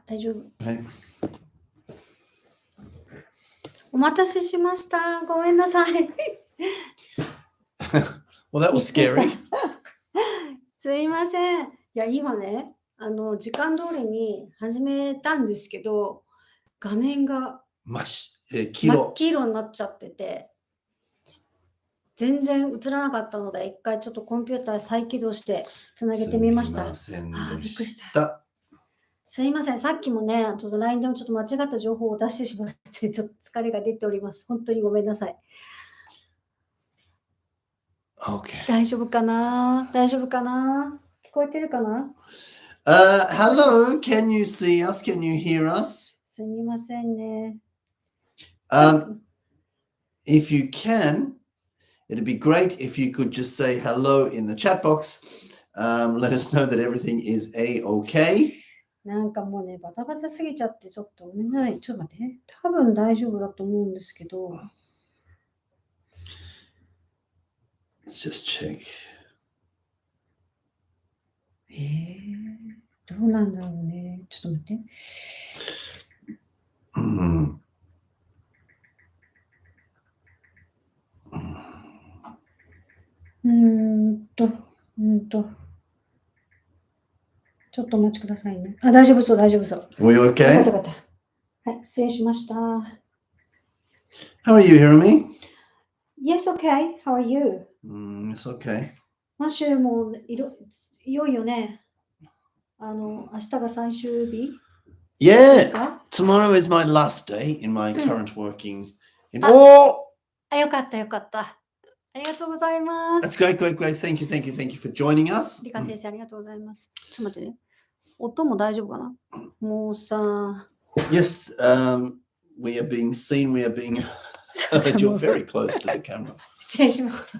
大丈夫。はい。お待たせしました。ごめんなさい。Well, that was scary. すいません。いや、今ね、時間通りに始めたんですけど、画面が真っ黄色になっちゃってて、全然映らなかったので、一回ちょっとコンピューター再起動してつなげてみました。びっくりした。すいません。さっきもね、ちょっと LINE でもちょっと間違った情報を出してしまって、ちょっと疲れが出ております。本当にごめんなさい。Okay. 大丈夫かな？聞こえてるかな？ Hello, can you see us? Can you hear us? すみませんね。If you can, it'd be great if you could just say hello in the chat box. Let us know that everything is A-OK. なんかもうね、バタバタすぎちゃって、ちょっとごめんなさい。ちょっと待って。多分大丈夫だと思うんですけど。Let's just check. どうなんだろうね。ちょっと待って。ちょっとお待ちくださいね。あ、大丈夫そう。Were you okay? よかった。はい、失礼しました。How are you, Hirami? Yes, okay. How are you? It's okay. マッシュもいよいよね。明日が最終日 Yeah, tomorrow is my last day in my current working. よかった。ありがとうございます。That's great. Thank you for joining us. リカ先生、ありがとうございます。ちょっと待ってね。音も大丈夫かな？もうさ。Yes, we are being seen. We are being heard. You're very close to the camera. 失礼しました。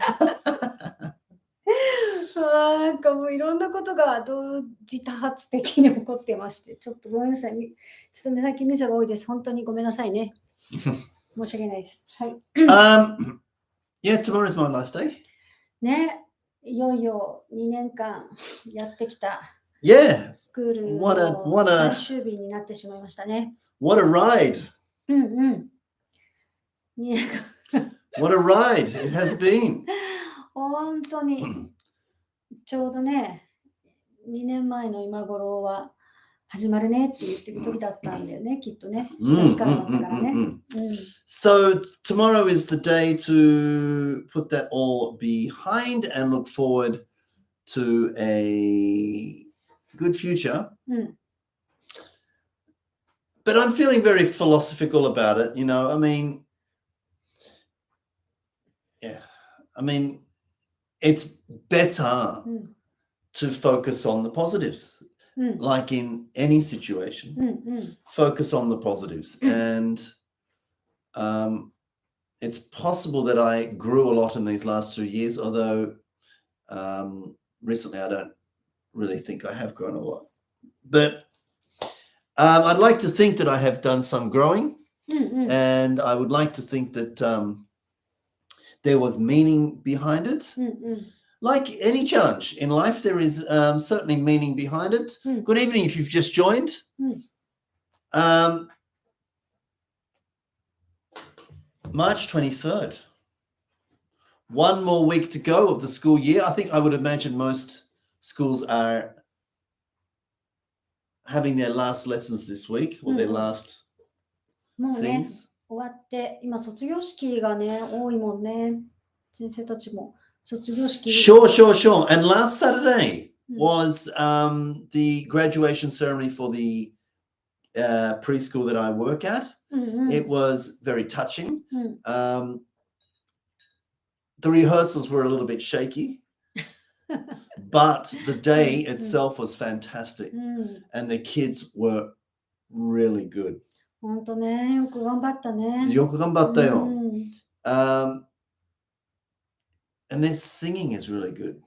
なんかもういろんなことが同時多発的に起こってまして、ちょっとごめんなさい。ちょっと目先ミスが多いです。本当にごめんなさいね。申し訳ないです。はい。Yeah, tomorrow is my last day. ね、いよいよ2年間やってきた Yeah. スクールの最終日になってしまいましたね。What a ride. 2年間。What a ride it has been. 本当に。ちょうどね、2年前の今頃は始まるねって言ってる時だったんだよね、きっとね。4月からだったからね。So tomorrow is the day to put that all behind and look forward to a good future. But I'm feeling very philosophical about it, you know. I mean, it's better to focus on the positives, like in any situation. Focus on the positives. And it's possible that I grew a lot in these last 2 years, although recently I don't really think I have grown a lot. But I'd like to think that I have done some growing, and I would like to think that there was meaning behind it. Like any challenge in life, there is certainly meaning behind it. Good evening if you've just joined. March 23rd. One more week to go of the school year. I think I would imagine most schools are having their last lessons this week, or their last things. 終わって、今卒業式がね、多いもんね。先生たちも卒業式。Sure. And last Saturday was the graduation ceremony for the preschool that I work at. It was very touching. The rehearsals were a little bit shaky, but the day itself was fantastic, and the kids were really good. 本当ね、よく頑張ったね。よく頑張ったよ。And their singing is really good.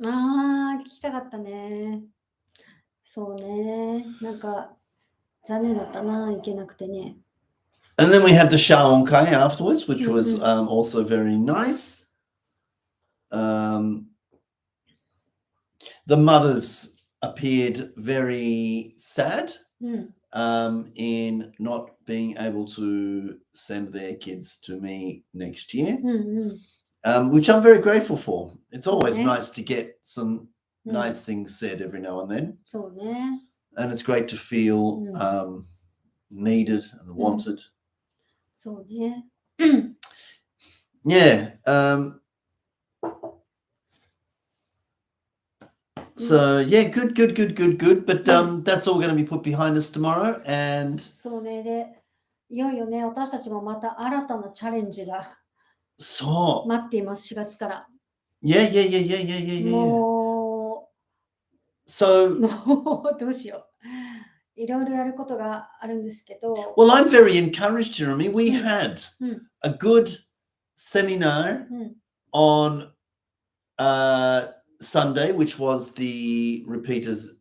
聞きたかったね。そうね。なんか残念だったな、行けなくてね。And then we had the Shaonkai afterwards, which was also very nice. The mothers appeared very sad in not being able to send their kids to me next year, which I'm very grateful for. It's always nice to get some nice things said every now and then. And it's great to feel needed and wanted. Yeah. So yeah, good. But that's all going to be put behind us tomorrow. And そうね。で、いよいよね、私たちもまた新たなチャレンジが待っています、4月から。Yeah. もう、So どうしよう。いろいろやることがあるんですけど。Well, I'm very encouraged, Jeremy. We had a good seminar on Sunday, which was the repeaters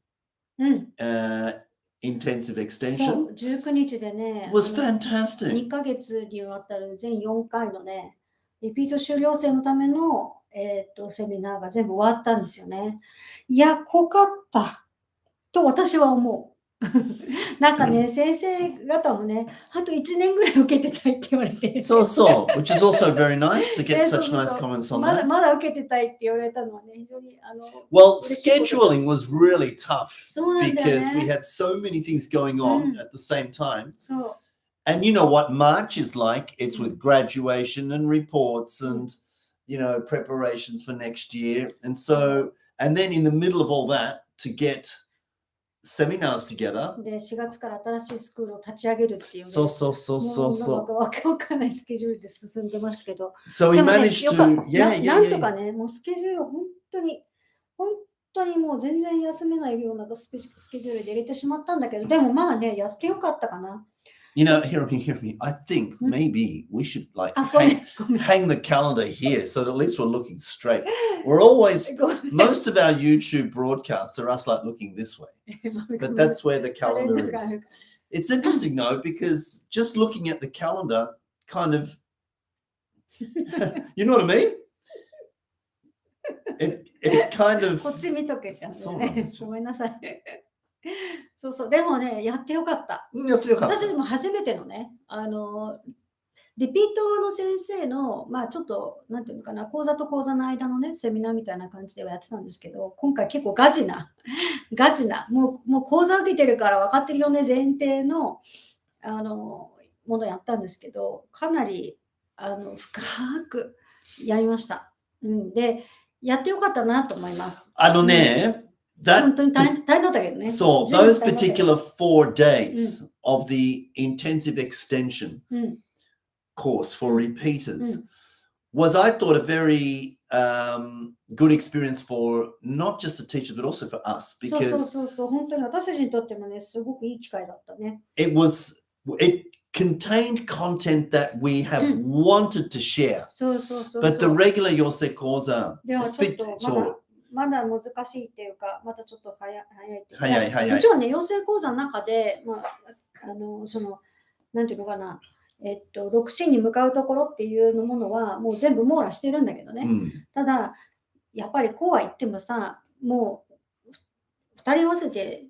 intensive extension. 19日でね、was fantastic. 2ヶ月にわたる全4回のね、リピート修了生のための、セミナーが全部終わったんですよね。いや、濃かったと私は思う。なんかね、先生方もね、あと1年ぐらい受けてたいって言われて。そう、which is also very nice to get such nice comments on that. まだ受けてたいって言われたのはね、非常にWell, scheduling was really tough because we had so many things going on at the same time. And you know what March is like? It's with graduation and reports and, preparations for next year. And so, and then in the middle of all that, to get seminars together. で、4月から新しいスクールを立ち上げるっていう。そう。わかんないスケジュールで進んでますけど。So we managed to, なんとかね、もうスケジュール本当にもう全然休めないようなスケジュールで入れてしまったんだけど、でもまあね、やってよかったかな。Hear me. I think maybe we should hang the calendar here so that at least we're looking straight. We're always, most of our YouTube broadcasts are us looking this way. But that's where the calendar is. It's interesting though, because just looking at the calendar kind of, you know what I mean? It kind of... こっち見とけしたんだね。ごめんなさい。そう。でもね、やってよかった。私も初めてのね、リピートの先生の、ちょっと、なんていうのかな、講座と講座の間のね、セミナーみたいな感じではやってたんですけど、今回結構ガチな、もう講座受けてるから分かってるよね、前提の、ものやったんですけど、かなり、深くやりました。で、やってよかったなと思います。本当に大変だったけどね。So, those particular 4 days of the intensive extension course for repeaters was, I thought, a very good experience for not just the teachers, but also for us. Because そう、本当に私たちにとってもね、すごくいい機会だったね。It contained content that we have wanted to share. そう。But the regular 養成講座、ではちょっとまだ難しいっていうか、まだちょっと早いっていうか。もちろんね、養成講座の中で、なんていうのかな、6Cに向かうところっていうものは、もう全部網羅してるんだけどね。ただ、やっぱりこうは言ってもさ、もう2人合わせて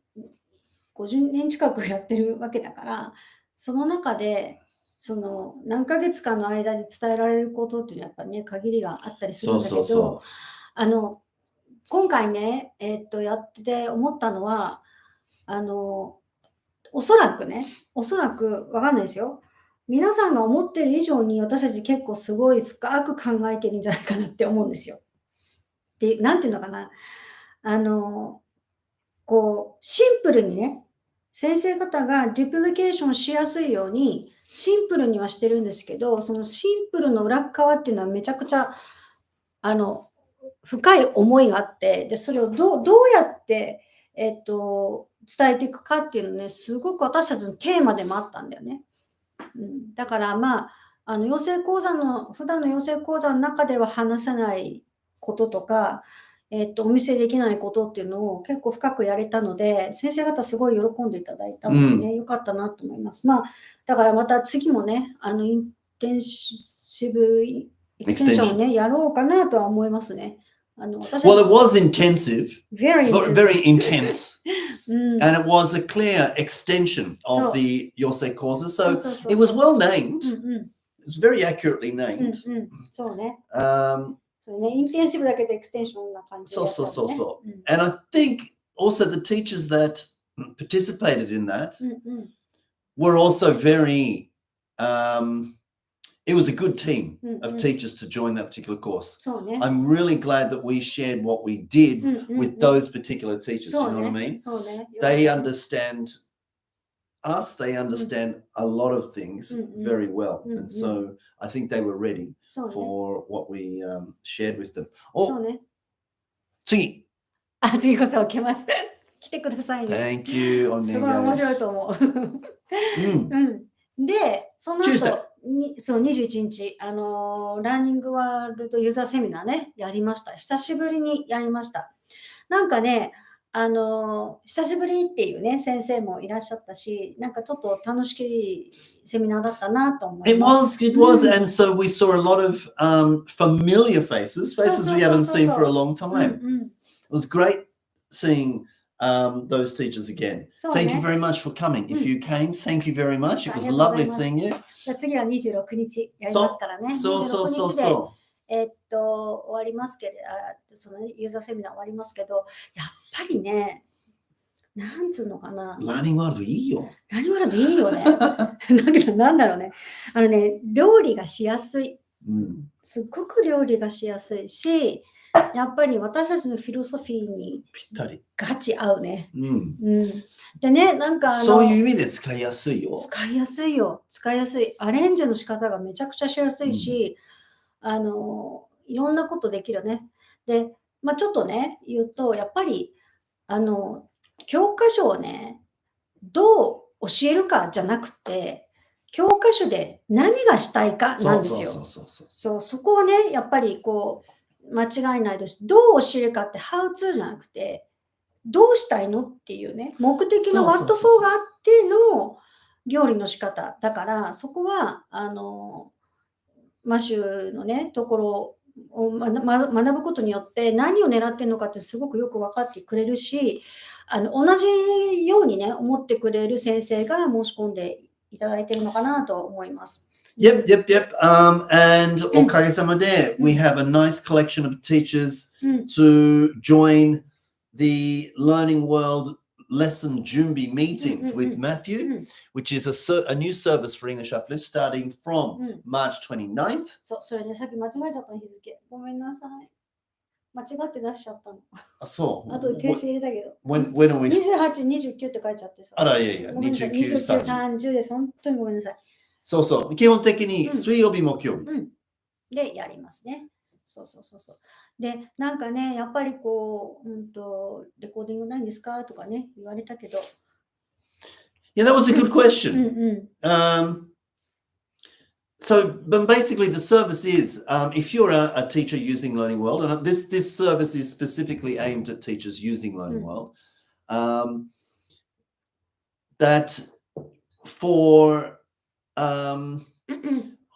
50年近くやってるわけだから、その中で、何ヶ月間の間に伝えられることっていうのはやっぱりね、限りがあったりするんだけど、今回ね、やってて思ったのは、おそらくわかんないですよ。皆さんが思ってる以上に私たち結構すごい深く考えてるんじゃないかなって思うんですよ。で、なんていうのかな。シンプルにね、先生方がデュプリケーションしやすいように、シンプルにはしてるんですけど、そのシンプルの裏側っていうのはめちゃくちゃ、深い思いがあって、で、それをどうやって、伝えていくかっていうのね、すごく私たちのテーマでもあったんだよね。だから養成講座普段の養成講座の中では話せないこととか、お見せできないことっていうのを結構深くやれたので、先生方すごい喜んでいただいたのでね、よかったなと思います。だからまた次もね、インテンシブエクステンションをね、やろうかなとは思いますね。Well, it was intensive. Very intense. うん。 And it was a clear extension そ of う。 the Yosei courses. そう So そうそう it was そう。 well named. うんうん。 It was very accurately うん named. うん。そうね。 Um, そうね。インテンシブだけどエクステンションな感じで so, やった so, の so, ね。 so. うん。 And I think also the teachers that participated in that うんうん。 were also very, it was a good team うん of うん。 teachers to join that particular course. そうね。 I'm really glad that we shared what we did うんうん with うん。 those particular teachers. そ You う know what I ね。 mean? そうね。よかっ They たね。 understand us, they うん understand a lot of things うんうん。 very well. うんう And ん。 so I think they were ready そうね。 for what we shared with them. そう Oh, ね。 see, あ、次こそ受けます。来てくださいね。 thank you, すごい面 Onengai. 白いと思う。 Mm. うん。で、その Tuesday. 後に、そう、21日、ラーニングワールドユーザーセミナーね、やりました。久しぶりにやりました。なんかね、久しぶりっていうね、先生もいらっしゃったし、なんかちょっと楽しいセミナーだったなと思い It ます。 was, it was. うん。 And so we saw a lot of familiar faces, そう faces そう we そう haven't そう seen そ for a う。 long うん time. うん。 It was great seeing those teachers again. そう Thank you ね。 very much for coming. う If ん。 you came, thank you very much. あ It り was がとうござい lovely ます。 seeing you. じゃあ次は26日やりますからね。 So, 26 so, 日で、 so. 終わりますけれど、そのユーザーセミナー終わりますけど、やっぱりね、なんつうのかな、Learning world いいよ。何ワールドいいよね。だけどなんだろうね。料理がしやすい。うんすっごく料理がしやすいし、やっぱり私たちのフィロソフィーにぴったり。ガチ合うね。うんうん。でね、なんかそういう意味で使いやすいよ。使いやすいよ。使いやすい。アレンジの仕方がめちゃくちゃしやすいし、いろんなことできるね。で、まあちょっとね、言うと、やっぱり、教科書をね、どう教えるかじゃなくて、教科書で何がしたいかなんですよ。そう、そこをね、やっぱりこう、間違いないです。どう教えるかって、how to じゃなくて、どうしたいのっていうね、目的の what for があっての料理の仕方だから、そこは、マシュのね、ところを学ぶことによって何を狙ってるのかってすごくよく分かってくれるし、同じようにね、思ってくれる先生が申し込んでいただいてるのかなと思います。Yep. And おかげさまで、we have a nice collection of teachers to join the Learning World lesson Jumbi meetings with Matthew, which is a new service for English Uplift starting from March 29th. そう、それでさっき間違えちゃった日付。ごめんなさい。間違って出しちゃったの。あ、そう。あと訂正入れたけど。When are we? 28、29って書いちゃってさ。あら、いやいや、ごめんなさい。 29、29、 30。 30です。本当にごめんなさい。そうそう。基本的に水曜日、木曜日。で、やりますね。そうそうそうそう。で、なんかね、やっぱりこう、レコーディングないんですかとかね、言われたけど。Yeah, that was a good question. So, but basically, the service is if you're a teacher using Learning World, and this service is specifically aimed at teachers using Learning World, that for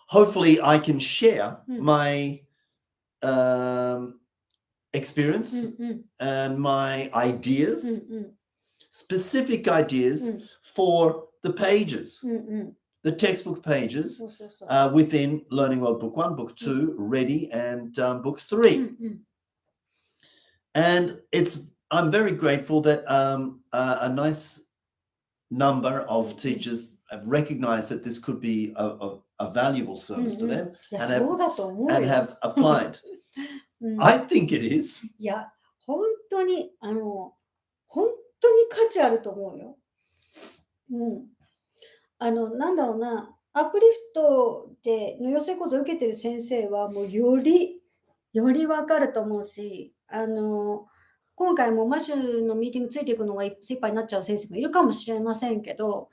hopefully I can share my experience and my ideas, specific ideas for the pages. The textbook pages within Learning World Book 1, Book 2, Ready, and Book 3. And I'm very grateful that a nice number of teachers have recognized that this could be a valuable service to them and have applied. I think it is. いや、本当に価値あると思うよ。なんだろうな、アップリフトでの養成講座を受けてる先生はもうより分かると思うし、今回もマシュのミーティングついていくのが精一杯になっちゃう先生もいるかもしれませんけど、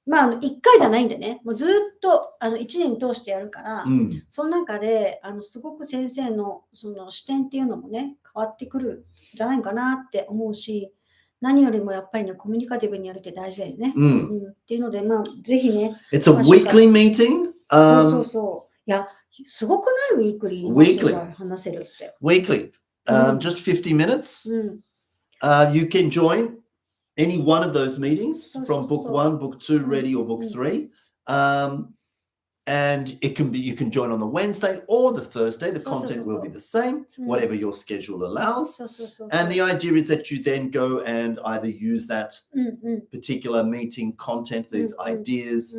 まあ1回じゃないんでね、もうずっと1年通してやるから、その中ですごく先生のその視点っていうのもね、変わってくるんじゃないかなって思うし、何よりもやっぱりね、コミュニカティブにやるって大事だよね。っていうので、まあ、ぜひね。It's a weekly meeting. そうそう。いや、すごくない？ウィークリーに Weekly. 話せるって。Weekly. Just 50 minutes. You can join any one of those meetings そうそう from そう book 1, book 2 ready or book 3. And it can be, you can join on the Wednesday or the Thursday. The content will be the same, whatever your schedule allows. そうそうそうそう And the idea is that you then go and either use that うんうん particular meeting content, these ideas,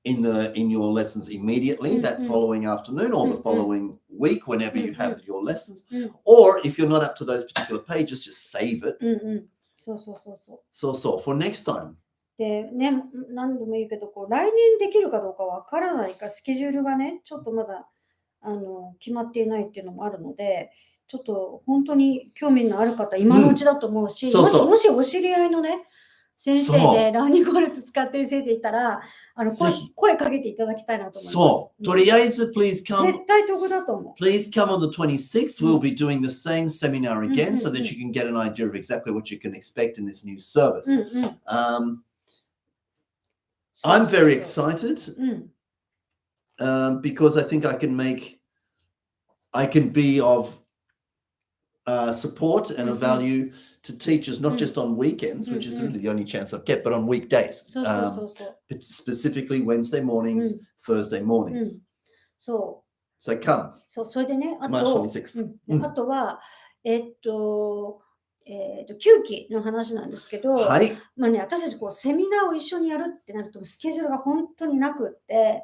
in your lessons immediately that following afternoon or the following week, whenever you have your lessons. Or if you're not up to those particular pages, just save it. うんうんそうそうそうそう So for next time. でね、何度も言うけどこう来年できるかどうかわからないかスケジュールがねちょっとまだ決まっていないっていうのもあるのでちょっと本当に興味のある方今のうちだと思うし、もしお知り合いのね先生でラーニングウォレット使ってる先生いたら声かけていただきたいなと思います。そう。とりあえず please come. 絶対得だと思う。Please come on the 26th. We'll be doing the same seminar again so that you can get an idea of exactly what you can expect in this new service. I'm very excited because I think I can be of support and of value to teachers, not just on weekends, which is really the only chance I've get, but on weekdays, specifically Wednesday mornings, Thursday mornings. So come. そう、それでね、March 26th. あとは、9期の話なんですけど、まあね、私たちこうセミナーを一緒にやるってなるとスケジュールが本当になくって、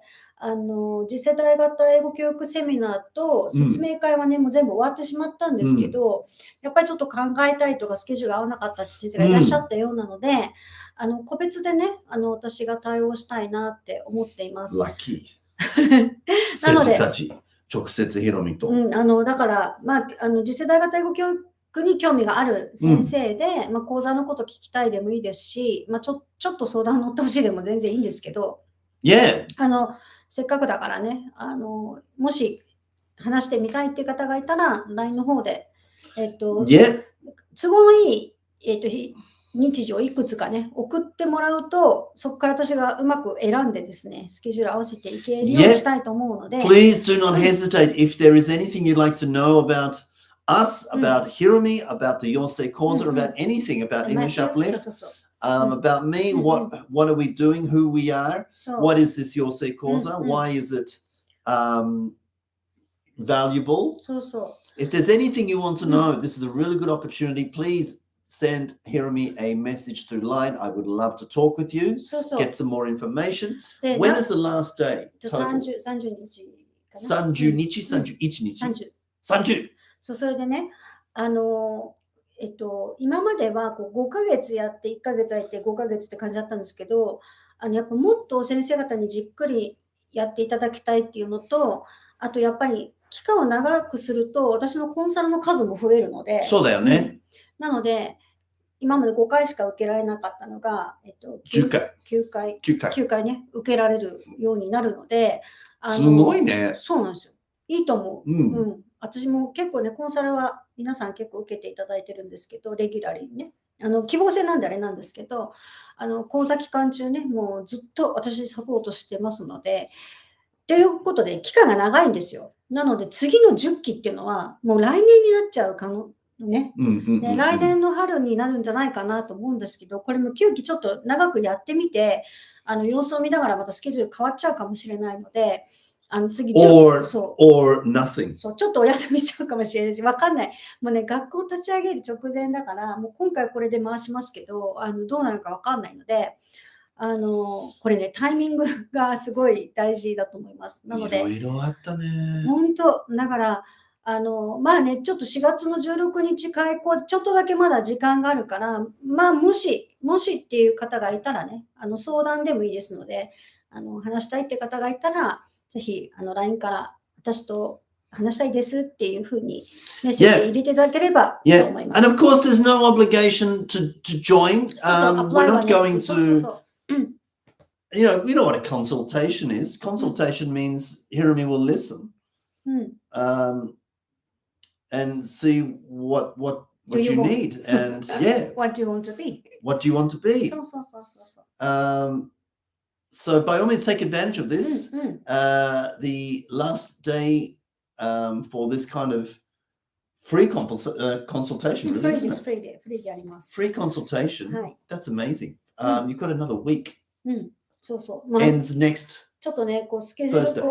次世代型英語教育セミナーと説明会はね、もう全部終わってしまったんですけど、やっぱりちょっと考えたいとかスケジュールが合わなかったって先生がいらっしゃったようなので、個別でね、私が対応したいなって思っています。ラッキー。なので、先生たち、直接ヒロミと。だから、まあ、次世代型英語教育に興味がある先生で、まあ、講座のこと聞きたいでもいいですし、まあ、ちょっと相談乗ってほしいでも全然いいんですけど、せっかくだからね、もし話してみたいっていう方がいたら、LINE の方で、都合のいい、日時をいくつかね、送ってもらうと、そこから私がうまく選んでですね、スケジュール合わせていけるようにしたいと思うので。Please do not hesitate if there is anything you'd like to know about us, about Hiromi, about the Yosei course, or about anything about English Uplift, about me, what are we doing, who we are, what is this Yosei course, why is it valuable? If there's anything you want to know, this is a really good opportunity. Please send Hiromi a message through LINE. I would love to talk with you, get some more information. When is the last day? 30日かな。30日、31日。30。それでね、今まではこう5ヶ月やって1ヶ月空いて5ヶ月って感じだったんですけど、やっぱもっと先生方にじっくりやっていただきたいっていうのと、あとやっぱり期間を長くすると私のコンサルの数も増えるので、そうだよね。なので、今まで5回しか受けられなかったのが、9回ね、受けられるようになるので、すごいね。そうなんですよ。いいと思う。私も結構ね、コンサルは皆さん結構受けていただいてるんですけど、レギュラーにね。希望制なんであれなんですけど、講座期間中ね、もうずっと私サポートしてますので、ということで、期間が長いんですよ。なので、次の10期っていうのは、もう来年になっちゃう可能ね。来年の春になるんじゃないかなと思うんですけど、これも9期ちょっと長くやってみて、様子を見ながらまたスケジュール変わっちゃうかもしれないので、次or nothing. そう、ちょっとお休みしちゃうかもしれないし、わかんない。もうね、学校立ち上げる直前だから、もう今回これで回しますけど、どうなるかわかんないので、これね、タイミングがすごい大事だと思います。なので、いろいろあったね。本当、だから、まあね、ちょっと4月の16日開講、ちょっとだけまだ時間があるから、まあ、もしっていう方がいたらね、相談でもいいですので、話したいって方がいたら、ぜひ、LINE から私と話したいですっていうふうにメッセージ入れていただければと思います。And of course, there's no obligation to join. We're not going to, you know what a consultation is. Consultation means Hiromi will listen and see what you need. And what do you want to be? What do you want to be? So by all means, take advantage of this. The last day for this kind of Free consultation. フ Really, リーで isn't す、 it? フリーで、フリーであります。 Free consultation. はい。 That's amazing. Mm. You've got another week. うん、そうそう。まあ、 Ends next ちょっとね、こうスケジュール Thursday.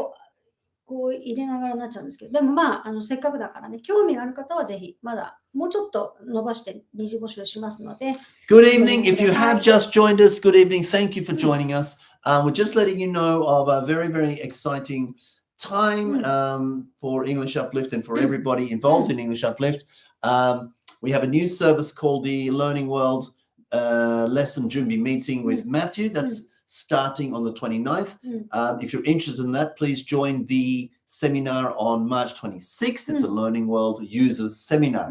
こう入れながらなっちゃうんですけど、でもまあ、せっかくだからね、興味がある方はぜひ、まだもうちょっと伸ばして二次募集しますので。 Good evening. If you have just joined us, good evening. Thank you for joining us. We're just letting you know of a very, very exciting time for English Uplift and for everybody involved in English Uplift. We have a new service called the Learning World Lesson Junbi Meeting with Matthew. That's starting on the 29th. If you're interested in that, please join the seminar on March 26th. It's a Learning World Users Seminar.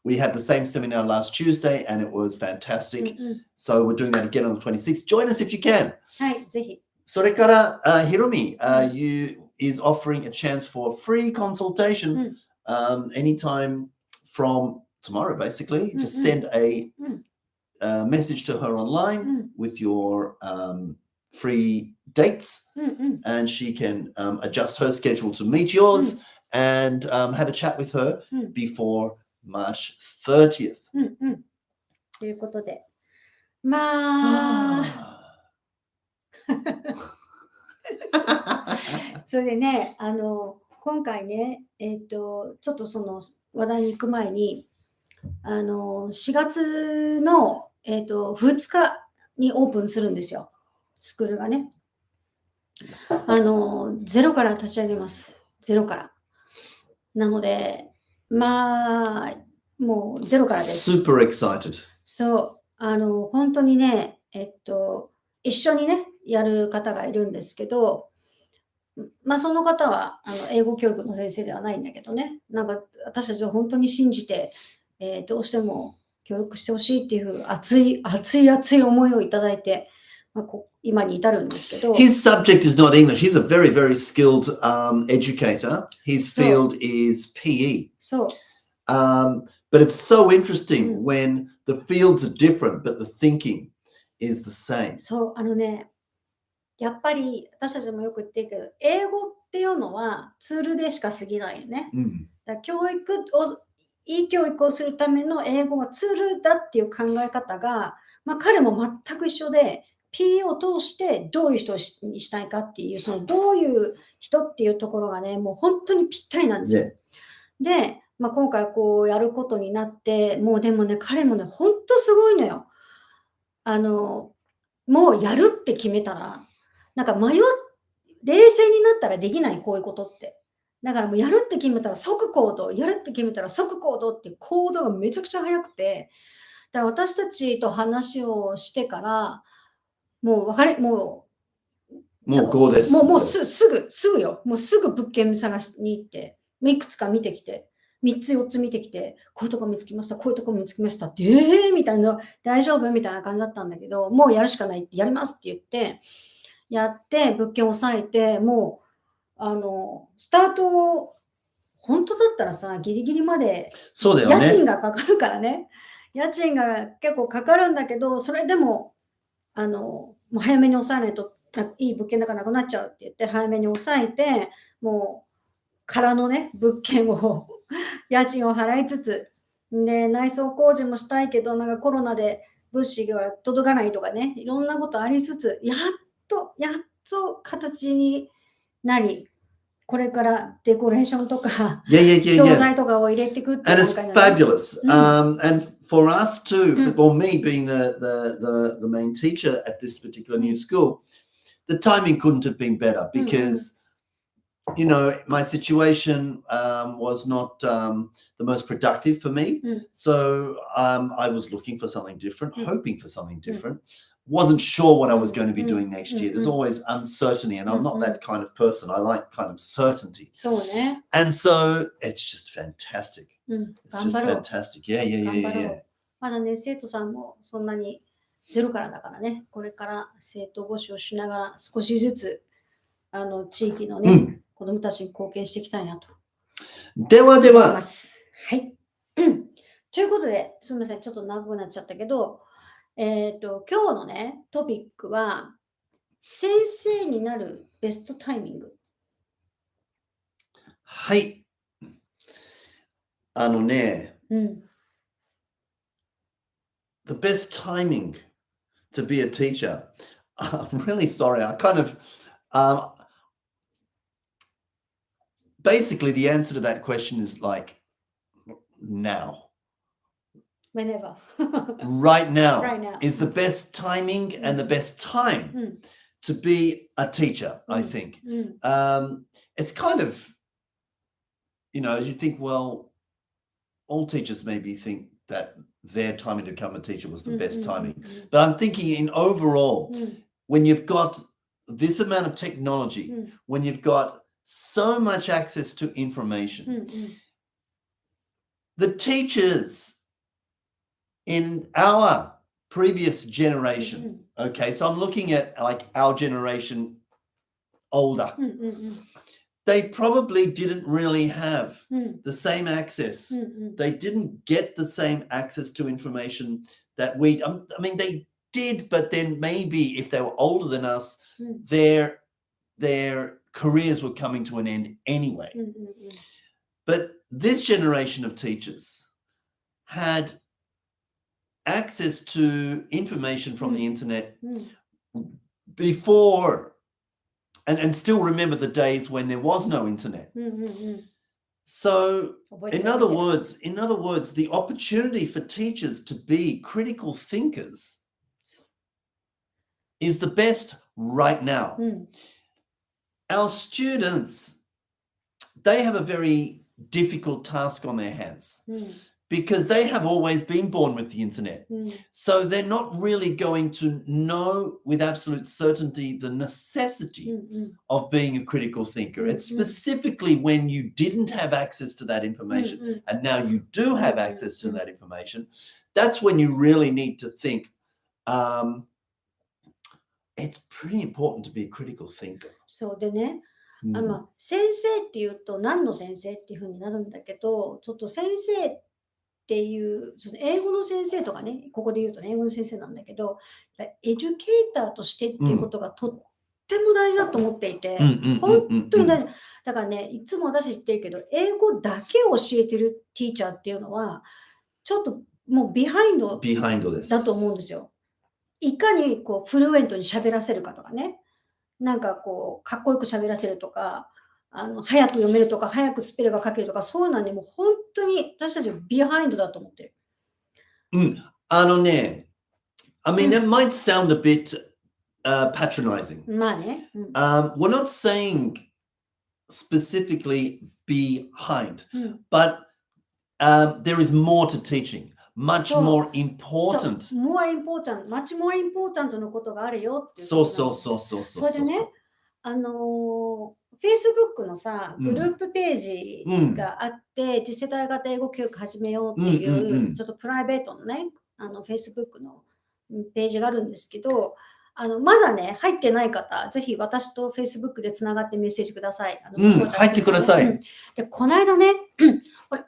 We had the same seminar last Tuesday and it was fantastic. So we're doing that again on the 26th. Join us if you can. はい、ぜひ。 それから、Hiromi, you is offering a chance for free consultation anytime from tomorrow, basically. Just send a message to her online with your free dates and she can adjust her schedule to meet yours and have a chat with her before March 30th. ということで、まあ、それでね、今回ね、ちょっとその話題に行く前に、4月の、2日にオープンするんですよ。スクールがね。ゼロから立ち上げます。ゼロから。なので、まあ、もうゼロからです。Super excited. そう、本当にね、一緒にね、やる方がいるんですけど、まあその方は英語教育の先生ではないんだけどね、なんか私たちは本当に信じて、どうしても協力してほしいっていう熱い思いをいただいて、まあ、今に至るんですけど。His subject is not English. He's a very, very skilled educator. His field is PE. そう。But it's so interesting when the fields are different, but the thinking is the same. そう、ね、やっぱり私たちもよく言ってるけど、英語っていうのはツールでしか過ぎないよね。だからいい教育をするための英語はツールだっていう考え方が、まあ、彼も全く一緒で、PE を通してどういう人にしたいかっていう、そのどういう人っていうところがね、もう本当にぴったりなんですよ。で、まあ、今回こうやることになって、もうでもね、彼もね、本当すごいのよ。もうやるって決めたら、なんか冷静になったらできない、こういうことって。だからもうやるって決めたら即行動、やるって決めたら即行動っていう行動がめちゃくちゃ早くて、だから私たちと話をしてから、もうこうです。もうすぐよ。もうすぐ物件探しに行って、いくつか見てきて、3つ4つ見てきて、こういうとこ見つけました、こういうとこ見つけましたって、みたいな、大丈夫みたいな感じだったんだけど、もうやるしかないって、やりますって言って、やって、物件を押さえて、もう、スタート、本当だったらさ、ギリギリまで、そうだよね。家賃がかかるからね。家賃が結構かかるんだけど、それでも、もう早めに押さえないと、いい物件だからなくなっちゃうって言って、早めに押さえて、もう、空のね、物件を、家賃を払いつつ、で、内装工事もしたいけど、なんかコロナで物資が届かないとかね、いろんなことありつつ、やっと形になり、これからデコレーションとか、教材とかを入れていくっていう And it's fabulous. And for us too, or me being the main teacher at this particular new school, the timing couldn't have been better because, you know, my situation was not the most productive for me. So I was looking for something different, hoping for something different. Wasn't sure what I was going to be doing next year. There's always uncertainty, and I'm not that kind of person. I like kind of certainty. And so it's just fantastic. It's just fantastic. Yeah. まだね、生徒さんもそんなにゼロからだからね、これから生徒募集をしながら少しずつ地域のね、子どもたちに貢献していきたいなと。では。はい。ということで、すみません、ちょっと長くなっちゃったけど、今日のね、トピックは、先生になるベストタイミング。はい。The best timing to be a teacher. I'm really sorry. I kind of basically the answer to that question is like now. Whenever. Right now, Right now. is the best timing and the best time to be a teacher, I think. It's kind of, you think, well, all teachers maybe think that their timing to become a teacher was the best timing. But I'm thinking in overall, when you've got this amount of technology, when you've got so much access to information, the teachers in our previous generation, okay, so I'm looking at like our generation older, they probably didn't really have the same access. They didn't get the same access to information that we, I mean, they did, but then maybe if they were older than us, their careers were coming to an end anyway. But this generation of teachers had access to information from the internet before, and still remember the days when there was no internet. So in other words, the opportunity for teachers to be critical thinkers is the best right now. Our students, they have a very difficult task on their hands because they have always been born with the internet. So they're not really going to know with absolute certainty the necessity of being a critical thinker. It's specifically when you didn't have access to that information and now you do have access to that information, that's when you really need to think. It's pretty important to be a critical thinker. そうでね、先生っていうと何の先生っていう風になるんだけど、ちょっと先生っていうその英語の先生とかね、ここで言うとね、英語の先生なんだけど、エデュケーターとしてっていうことがとっても大事だと思っていて、本当に大事。だからね、いつも私言ってるけど、英語だけを教えてるティーチャーっていうのは、ちょっともうビハインドだと思うんですよ。いかにこうフルエントに喋らせるかとかね、なんかこうかっこよく喋らせるとか、早く読めるとか、早くスペルが書けるとか、そういうのはね、もう本当に私たちはビハインドだと思ってる。I mean, that might sound a bit patronizing. まあね。We're not saying specifically behind, but there is more to teaching. Much more important. More important. Much more important のことがあるよっていう。そう。それでね、Facebook のさ、グループページがあって、次世代型英語教育始めようっていう、ちょっとプライベートのね、Facebook のページがあるんですけど、まだね、入ってない方、ぜひ私と Facebook でつながってメッセージください。入ってください。で、この間ね、これ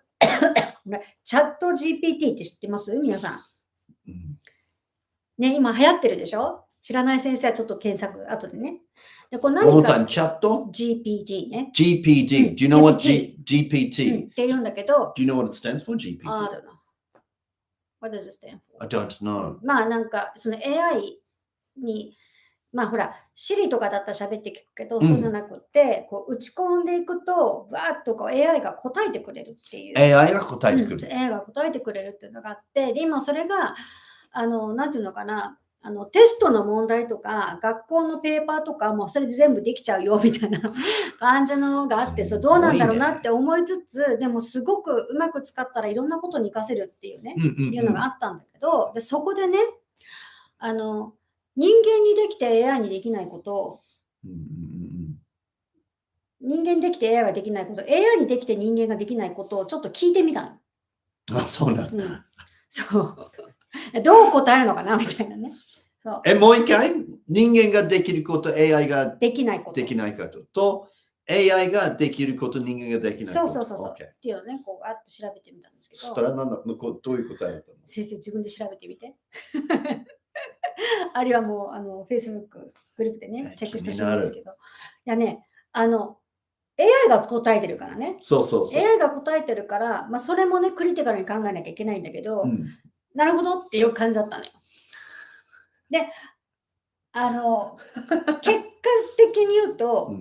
チャット GPT って知ってます皆さん。ね、今流行ってるでしょ知らない先生はちょっと検索、後でね。で、これ何かチャット GPT ね。GPT. Do you know what GPT? って言うんだけど。Do you know what it stands for, GPT? I don't know. What does it stand for? I don't know. まあなんか、その AI に、まあほら、Siri とかだったら喋って聞くけど、そうじゃなくて、こう打ち込んでいくと、わーっとこう AI が答えてくれるっていう。AI が答えてくれる。AI が答えてくれるっていうのがあって、で、今それが、なんていうのかな、テストの問題とか、学校のペーパーとか、もうそれで全部できちゃうよみたいな感じのがあって、そうどうなんだろうなって思いつつ、でもすごくうまく使ったらいろんなことに活かせるっていうね、いうのがあったんだけど、でそこでね、人間にできて AI にできないことを、人間にできて AI ができないこと、AI にできて人間ができないことをちょっと聞いてみたの。あ、そうなんだ。そう。どう答えるのかなみたいなね。もう一回、人間ができること、AI ができないこと。と、AI ができること、人間ができないこと。そう。っていうのをね、こう、あっと調べてみたんですけど。そしたらどういう答えだったの？先生、自分で調べてみて。あるいはもう、Facebook グループでね、チェックしてほしいんですけど。いやね、AI AI が答えてるからね。そうそうそう。AI が答えてるから、まあ、それもね、クリティカルに考えなきゃいけないんだけど、なるほどっていう感じだったのよ。で、結果的に言うと、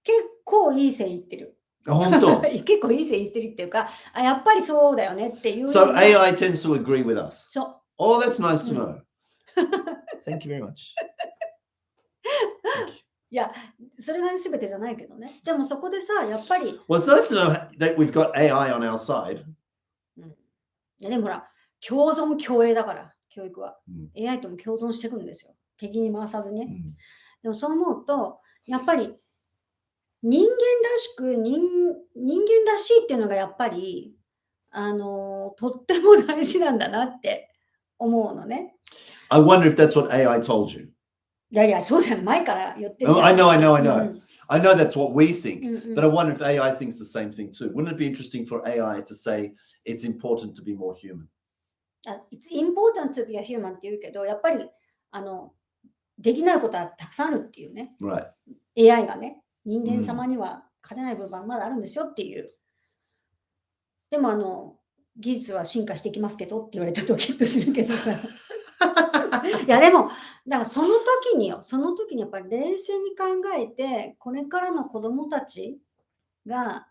結構いい線いってる。本当結構いい線いってるっていうか、やっぱりそうだよねっていう。So AI tends to agree with us. そう。Oh, that's nice to know. Thank you very much. いや、それが全てじゃないけどね。でもそこでさ、やっぱり。Well, it's nice to know that we've got AI on our side. でもほら、共存共栄だから、教育は。AI とも共存していくんですよ。敵に回さずね。でもそう思うと、やっぱり人間らしく、人間らしいっていうのがやっぱり、とっても大事なんだなって思うのね。I wonder if that's what AI told you. いやいや、そうじゃん。前から言ってるじゃん。I know. I know that's what we think, but I wonder if AI thinks the same thing too. Wouldn't it be interesting for AI to say it's important to be more human? It's important to be a human って言うけど、やっぱり、できないことはたくさんあるっていうね。Right. AI がね、人間様には勝てない部分はまだあるんですよっていう。でも技術は進化していきますけどって言われたとドキッとするけどさ。いやでも、だからその時にやっぱり冷静に考えて、これからの子供たちが、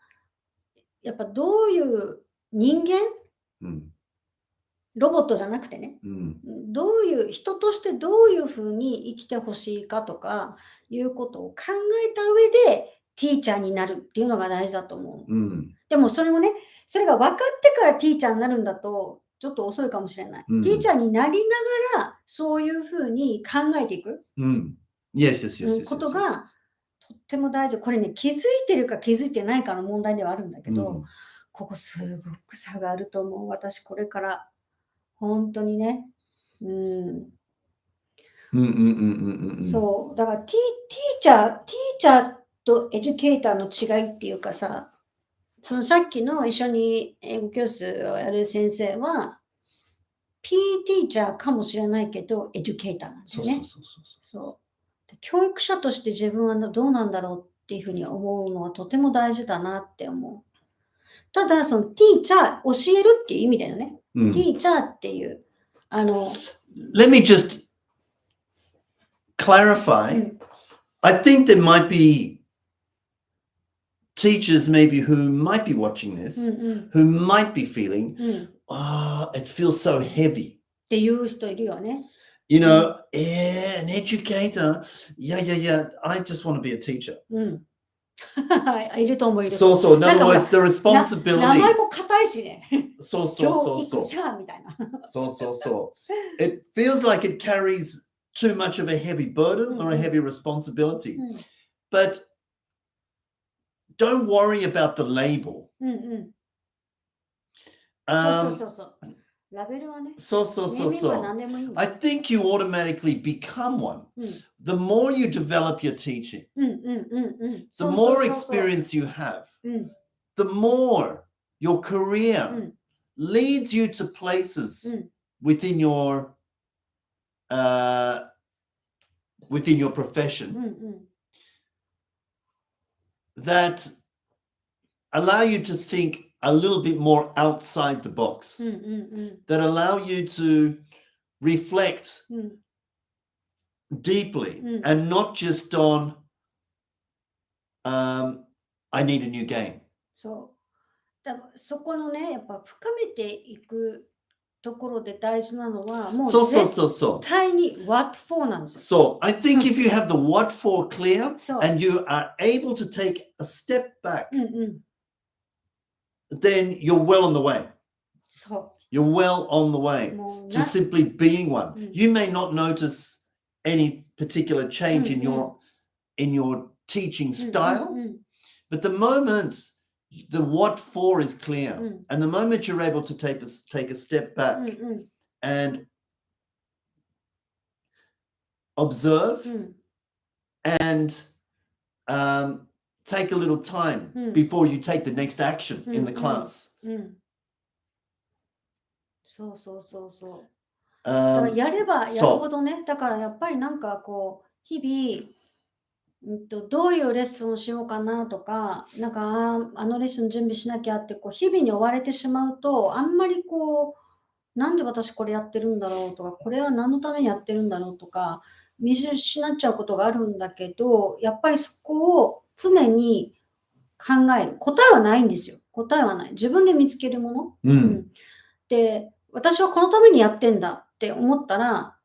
やっぱどういう人間、ロボットじゃなくてね、どういう人としてどういうふうに生きてほしいかとかいうことを考えた上でティーチャーになるっていうのが大事だと思う。でもそれもね、それが分かってからティーチャーになるんだとちょっと遅いかもしれない。ティーチャーになりながらそういうふうに考えていくことがとっても大事。これね、気づいてるか気づいてないかの問題ではあるんだけど、ここすごく差があると思う。私これから本当にね。そう。だからティーチャーとエデュケーターの違いっていうかさ、そのさっきの一緒に英語教室をやる先生は、P ティーチャーかもしれないけど、エデュケーターなんだよね。そう。教育者として自分はどうなんだろうっていうふうに思うのはとても大事だなって思う。ただ、そのティーチャー、教えるっていう意味だよね。ティーチャーっていう。Let me just clarify. I think there might be teachers maybe who might be watching this, who might be feeling, it feels so heavy. っていう人いるよね。You know, an educator. Yeah. I just want to be a teacher. いると思う。そう。In other words, the responsibility. 名前も硬いしね。そう。教育者みたいな。そう。It feels like it carries too much of a heavy burden or a heavy responsibility. But don't worry about the label. そう。ラベルはね。そう。I think you automatically become one. The more you develop your teaching, the more experience you have, the more your career leads you to places within your profession that allow you to think a little bit more outside the box, that allow you to reflect deeply and not just on, I need a new game. そう。だからそこのね、やっぱ深めていくところで大事なのは、もう絶対に what for なんですよ。So I think if you have the what for clear and you are able to take a step back, then you're well on the way. You're well on the way to simply being one. You may not notice any particular change in your teaching style, but the moment the what for is clear, and the moment you're able to take a step back and observe and take a little time before you take the next action in the class. そう。だからやればやるほどね、だからやっぱりなんかこう、日々、どういうレッスンをしようかなとか、なんか、あのレッスン準備しなきゃって、こう、日々に追われてしまうと、あんまりこう、なんで私これやってるんだろうとか、これは何のためにやってるんだろうとか、見失っちゃうことがあるんだけど、やっぱりそこを常に考える。答えはないんですよ。答えはない。自分で見つけるもの。で、私はこのためにやってんだって思ったら、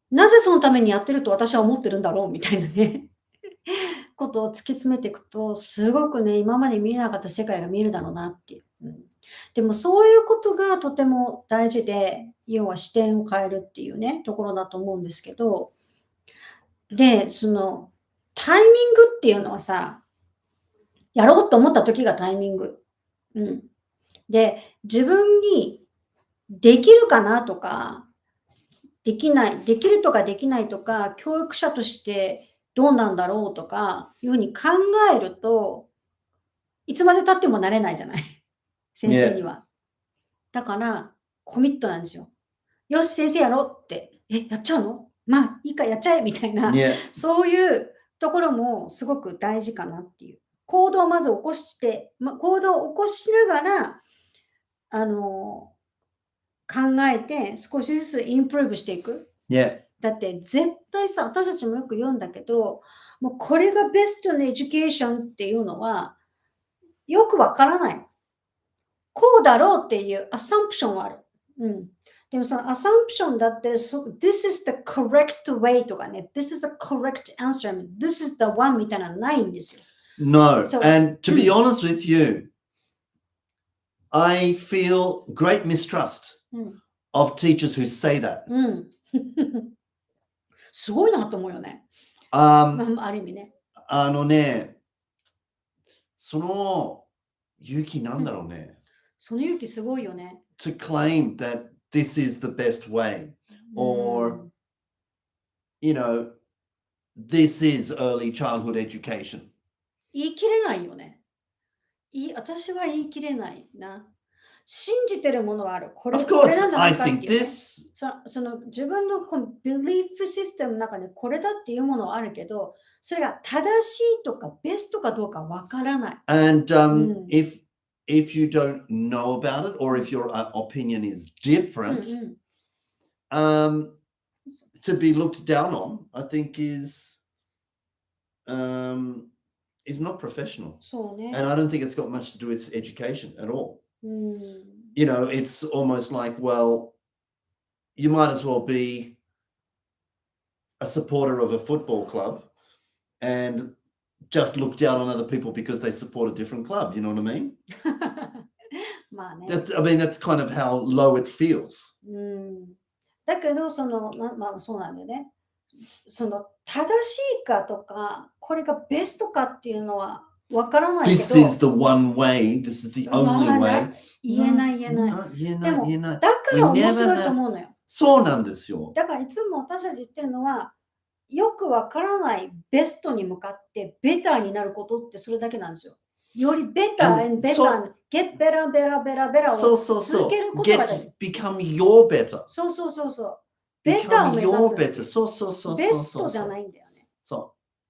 なぜそのためにやってると私は思ってるんだろうみたいなね、ことを突き詰めていくと、すごくね、今まで見えなかった世界が見えるだろうなっていう。でもそういうことがとても大事で、要は視点を変えるっていうね、ところだと思うんですけど、で、そのタイミングっていうのはさ、やろうと思った時がタイミング。で、自分にできるかなとか、できない、できるとかできないとか、教育者としてどうなんだろうとかいうふうに考えると、いつまで経ってもなれないじゃない。先生には。だから、コミットなんですよ。よし、先生やろうって。やっちゃうの？まあ、いいか、やっちゃえみたいな、そういうところもすごく大事かなっていう。行動をまず起こして、行動を起こしながら、考えて少しずつインプルーブしていく。だって絶対さ、私たちもよく言うんだけど、もうこれがベストのエデュケーションっていうのは、よくわからない。こうだろうっていうアサンプションはある。でもそのアサンプションだって、This is the correct way とかね、This is the correct answer, This is the one みたいなのないんですよ。No, and to be honest with you, I feel great mistrust of teachers who say that. すごいなと思うよね。ある意味ね。その勇気なんだろうね。その勇気すごいよね。To claim that this is the best way, or, this is early childhood education. 言い切れないよね。私は言い切れないな。信じてるものはある。これなんじゃないかっていう、ね。その自分のビリーフシステムの中にこれだっていうものはあるけど、それが正しいとかベストかどうかわからない。And if you don't know about it, or if your opinion is different, to be looked down on, I think is not professional. And I don't think it's got much to do with education at all. It's almost like, well, you might as well be a supporter of a football club and just look down on other people because they support a different club. You know what I mean? That's kind of how low it feels. だけど、そうなんだよね。その正しいかとか、これがベストかっていうのはわからないけど。This is the one way. This is the only way. 言えない。でも、だから面白いと思うのよ。そうなんですよ。だからいつも私たち言ってるのは、よくわからないベストに向かってベターになることってそれだけなんですよ。よりベター and better, get better, better を続けることが大事。become your better. そう。ベターを目指す。ベストじゃないんだよね。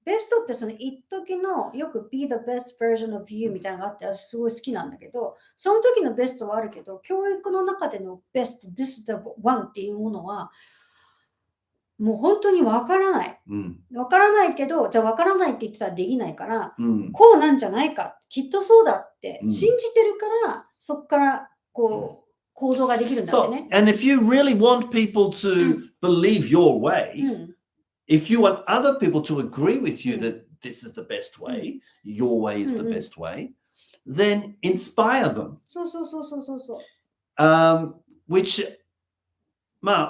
ベストってその一時のよく be the best version of you みたいなのがあって私すごい好きなんだけど、その時のベストはあるけど、教育の中でのベスト、this is the one っていうものはもう本当にわからない。わからないけど、じゃあわからないって言ってたらできないから、こうなんじゃないか、きっとそうだって信じてるから、そこからこう行動ができるんだってね。And if you really want people to believe your way, if you want other people to agree with you that this is the best way, your way is the best way, then inspire them. そう。Which,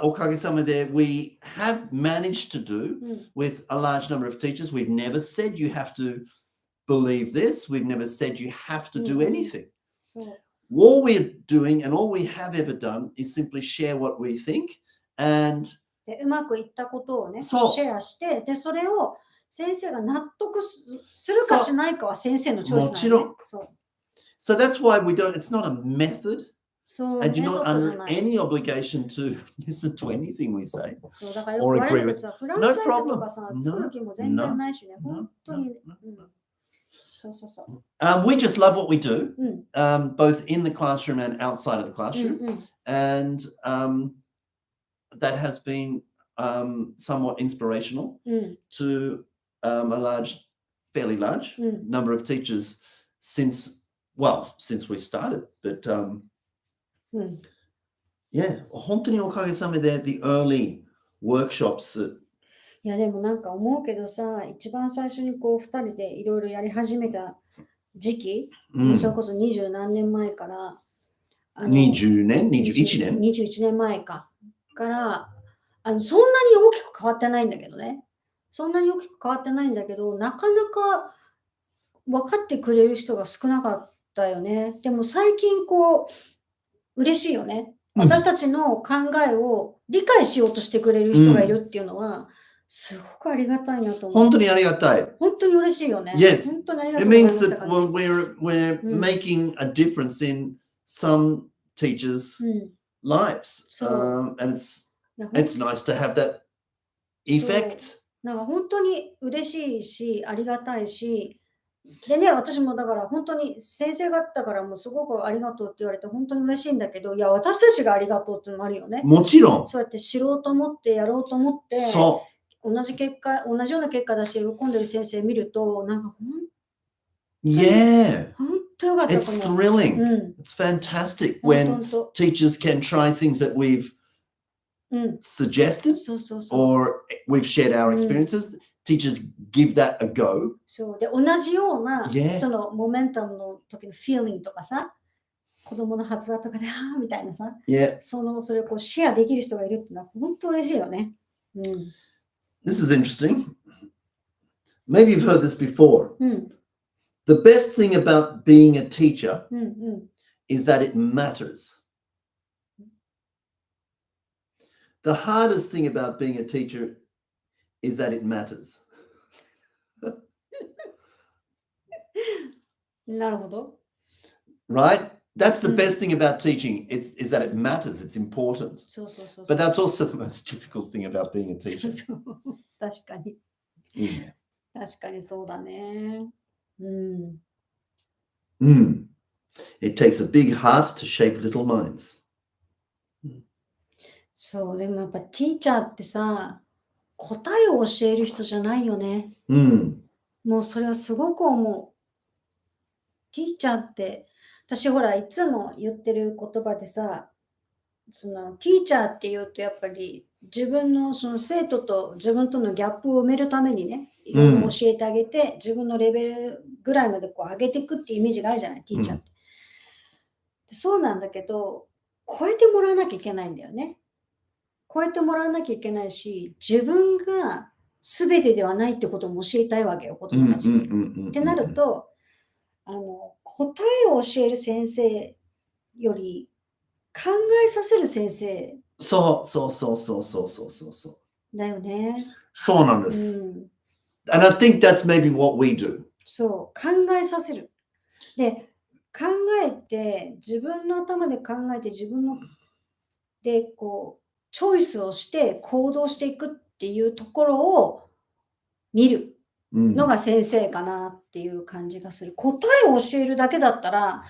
おかげさまで we have managed to do with a large number of teachers. We've never said you have to believe this. We've never said you have to do anything. All we're doing and all we have ever done is simply share what we think and でうまくいったことをね、シェアして、で、それを先生が納得するかしないかは先生のチョイスなんで、ね。So that's why we don't, it's not a method. そう And you're ね、そ not うじゃ under ない。 any obligation to listen to anything we say. そうだからよく or 言われ agree るけ with. どさ、フランチャイ No ズと problem. かさ、作る No, 気も全然 no, ないしね、 no, 本当に、 no, うん、 no. そうそうそう。 We just love what we do, うん、 both in the classroom and outside of the うん、 classroom. うん、 And that has been somewhat inspirational うん、 to fairly large うん、 number of teachers since we started. But うん。 yeah, 本当におかげさまで the early workshops that いやでもなんか思うけどさ、一番最初にこう2人でいろいろやり始めた時期、もうそれこそ20何年前から、20年、21年。21年前か。から、そんなに大きく変わってないんだけどね。そんなに大きく変わってないんだけど、なかなか分かってくれる人が少なかったよね。でも最近こう、嬉しいよね。私たちの考えを理解しようとしてくれる人がいるっていうのは、すごくありがたいなと思う。本当にありがたい。本当に嬉しいよね。 Yes. 本当にありがと It うございま means した that かね。 we're making a difference in some teachers' うん。 lives. そう。 And いや、it's nice to have that effect. なんか本当に嬉しいし、ありがたいし、でね、私もだから本当に先生方からもすごくありがとうって言われて本当に嬉しいんだけど、いや、私たちがありがとうっていうのもあるよね。もちろん。そうやって知ろうと思ってやろうと思って、そ同じような結果出して喜んでる先生見ると、なんかう。Yeah. 本当よかったと It's 思う。 thrilling. うん。 It's fantastic 本 when 当。 teachers can try things that we've うん。 suggested そうそうそう。 or we've shared our experiences. Teachers give that a go. そうで、同じような、 Yeah. そのモメンタムの時の feeling とかさ、子供の発話とかで、あーみたいなさ、 Yeah. それをこうシェアできる人がいるっていうのは本当嬉しいよね。うん。 This is interesting. Maybe you've heard this before. うん。 The best thing about being a teacher うん。うん。 is that it matters. The hardest thing about being a teacher is that it matters. なるほど。 Right? That's the best thing about teaching. Is that it matters. It's important. そうそうそう。 But that's also the most difficult thing about being a そう teacher. そう確かに。いいね。確かにそうだね。うん。 It takes a big heart to shape little minds. そう、でもやっぱティーチャーってさ、答えを教える人じゃないよね。もうそれはすごく思う。ティーチャーって、私ほらいつも言ってる言葉でさ、そのティーチャーっていうとやっぱり自分のその生徒と自分とのギャップを埋めるためにね、いろいろ教えてあげて、自分のレベルぐらいまでこう上げていくっていうイメージがあるじゃない、ティーチャーって。でそうなんだけど、超えてもらわなきゃいけないんだよね。超えてもらわなきゃいけないし、自分が全てではないってことも教えたいわけよ、子供たちに。ってなると、答えを教える先生より考えさせる先生そうだよね。そうなんです。And I think that's maybe what we do. そう、考えさせる。で、考えて、自分の頭で考えて、自分のでこう、チョイスをして行動していくっていうところを見るのが先生かなっていう感じがする。答えを教えるだけだったら、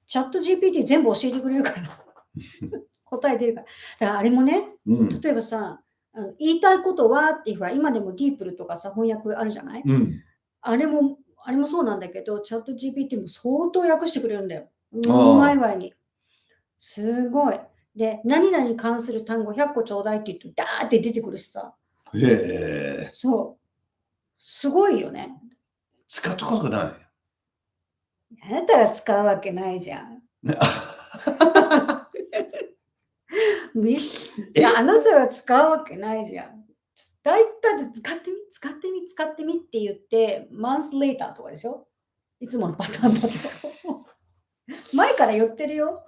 チャット GPT 全部教えてくれるから。答え出るから。だからあれもね、例えばさ、言いたいことはってほら、今でもディープルとかさ、翻訳あるじゃない、あれもそうなんだけど、チャット GPT も相当訳してくれるんだよ。うまい具合に。すごい。で、何々に関する単語100個ちょうだいって言うと、ダーって出てくるしさ。そう。すごいよね。使ったことない。あなたが使うわけないじゃん。いや、あなたが使うわけないじゃん。大体使ってみって言って、months later とかでしょ、いつものパターンだと。前から言ってるよ。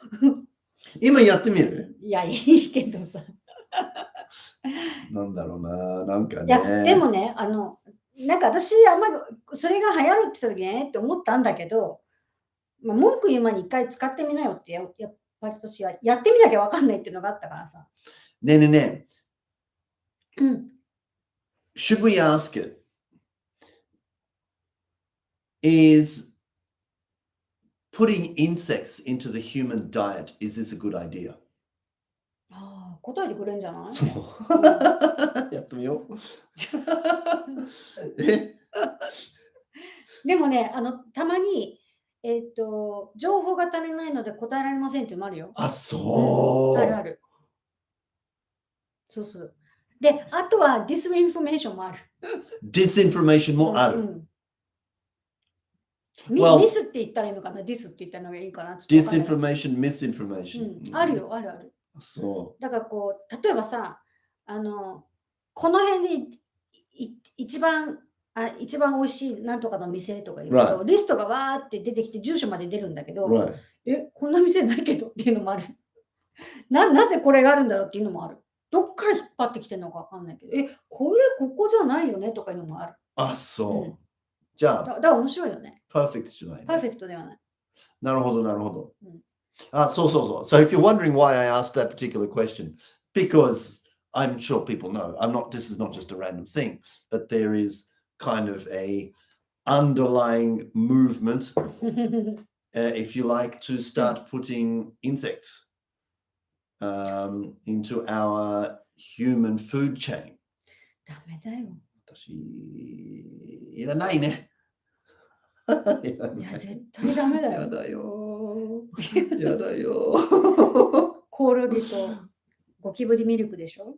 今やってみる？いや、いいけどさ。なんだろうな、なんかね。いや、でもね、なんか私、あんまりそれが流行るって言った時ねって思ったんだけど、まあ、文句言う前に一回使ってみなよってぱり私はやってみなきゃわかんないっていうのがあったからさ。ねえねえねうん。え。Should we ask it? Is putting insects into the human diet, is this a good idea? ああ、答えてくれんじゃない？そう。やってみよう。えでもね、たまに、情報が足りないので答えられませんっていうのもあるよ。あ、あるあそう。る。そうそう。で、あとはディスインフォメーションもある。Disinformation もある。うんミ Well- スって言ったらいいのかな、ディスって言ったのがいいかな。ちょっとわかんない Disinformation, misinformation. あるよ、あるある。そだからこう、例えばさ、この辺で一番美味しいなんとかの店とか言うと、 Right. リストがわーって出てきて住所まで出るんだけう。ど、 Right. こんな店ないけどっていうのもある。なぜこれがあるんだろうっていうのもある。どっから引っ張ってきてるのかわかんないけど、ここじゃないよねとかいうのもある。あ、そう。うんじゃあ、だから面白いよね。perfect じゃないね。パーフェクトではない。なるほど、なるほど。うんあ、そうそうそう。So if you're wondering why I asked that particular question, because I'm sure people know, this is not just a random thing, but there is kind of a underlying movement, if you like, to start putting insects into our human food chain. ダメだよ。私、いらないね。いや、絶対ダメだよ。やだよ。やだよ。コオロギとゴキブリミルクでしょ。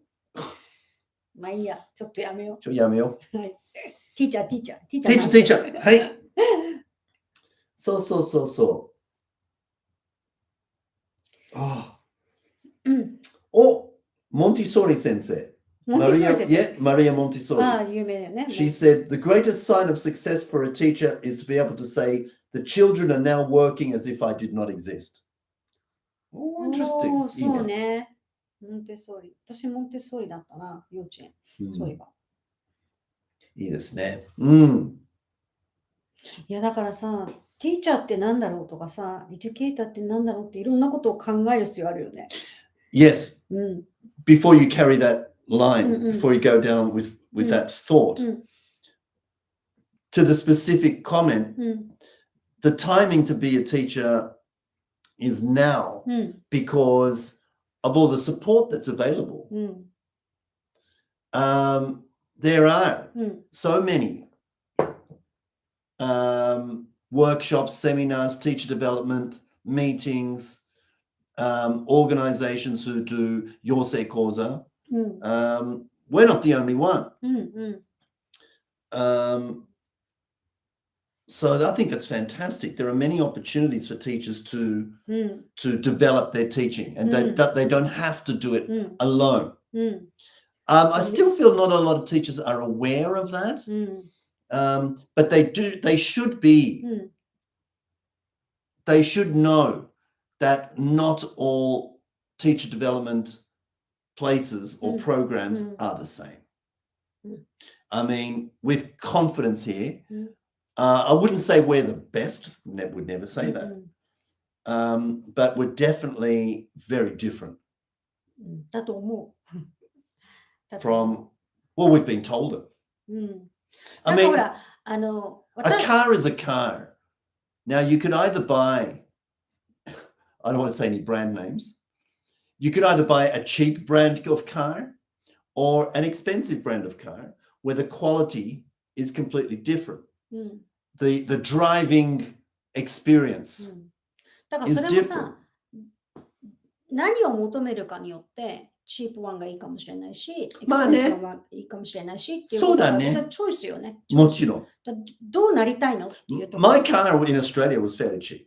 まあいいや、ちょっとやめよやめよう。はい。ティーチャー。ティーチャー。はい。そうそうそうそう。あうん。お、モンティソーリ先生。モンティソーリ先生。Maria Montessori. ああ、有名だよね。She said, the greatest sign of success for a teacher is to be able to say, the children are now working as if I did not exist. Oh, interesting. そうね。モンテッソーリ。私モンテッソーリだったな、幼稚園。そういえば。いいですね。うん。いや、だからさ、ティーチャーってなんだろうとかさ、エデュケーターってなんだろうっていろんなことを考える必要あるよね。Yes. うん。 Before you carry that line, うんうん。 before you go down with うん。 that thought, うん。 to the specific comment, うん。 the timing to be a teacher is now うん。 because of all the support that's available. うん。 There are うん。 so many workshops, seminars, teacher development, meetings, organizations who do Yosei Koza. うん。 We're not the only one. うん。うん。 So I think that's fantastic. There are many opportunities for teachers to うん。 develop their teaching, and they don't have to do it うん。 alone. うん。 I still feel not a lot of teachers are aware of that, うん。 but they should be. うん。 They should know that not all teacher development places or programs are the same. I mean, with confidence here, I wouldn't say we're the best, would never say that, but we're definitely very different だと思う。 from, well, we've been told it. うん。 I なんかほ mean, ら、a car is a car. Now, you could either buy, I don't want to say any brand names, you could either buy a cheap brand of car or an expensive brand of car where the quality is completely different. うん。 The driving experience だから is それも different. さ、何を求めるかによって、チープワンがいいかもしれないし、エクスペンシブがいいかもしれないしっていうことが、実はチョイスよね。もちろん。どうなりたいのっていうところ。 My car in Australia was fairly cheap.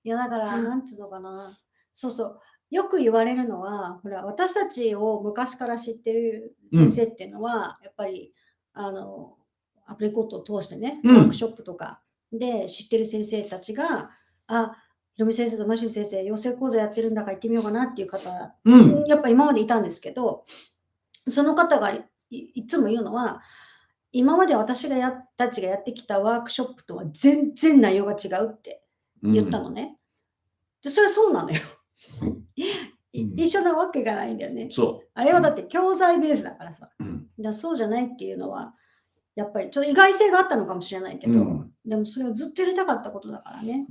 いやだから、なんつうのかな。そうそう。よく言われるのは、ほら、私たちを昔から知ってる先生っていうのは、やっぱり、アプリコットを通してね、ワークショップとかで知ってる先生たちが、ひろみ先生とマシュー先生、養成講座やってるんだから行ってみようかなっていう方、やっぱ今までいたんですけど、その方が いつも言うのは、今まで私たちがやってきたワークショップとは全然内容が違うって言ったのね。で、それはそうなのよ。一緒なわけがないんだよね。そあれはだって教材ベースだからさ。う。うん。そうじゃないっていうのは、やっぱりちょっと意外性があったのかもしれないけど、でもそれをずっとやりたかったことだからね。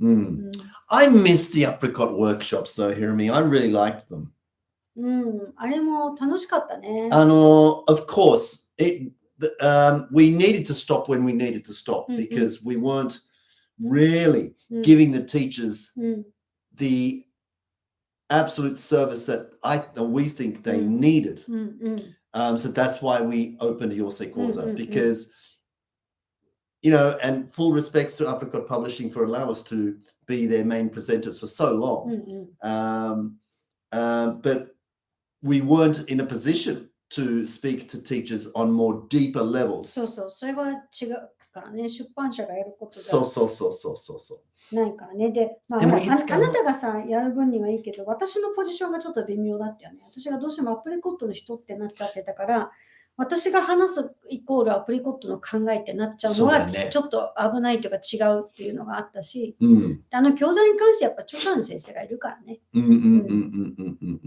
I missed the apricot workshops though, Hirami. I really liked them. あれも楽しかったね。Of course, we needed to stop when we needed to stop because we weren't really giving the teachers the absolute service that we think they needed. So that's why we opened Yosei Koza because, and full respects to Apricot Publishing for allowing us to be their main presenters for so long. But we weren't in a position to speak to teachers on more deeper levels. そうそう、それが違うからね、出版社がやることそうないからね。で、あなたがさ、やる分にはいいけど、私のポジションがちょっと微妙だったよね。私がどうしてもアプリコットの人ってなっちゃってたから、私が話すイコールアプリコットの考えってなっちゃうのはちょっと危ないというか違うっていうのがあったし、教材に関してやっぱ著者の先生がいるからね。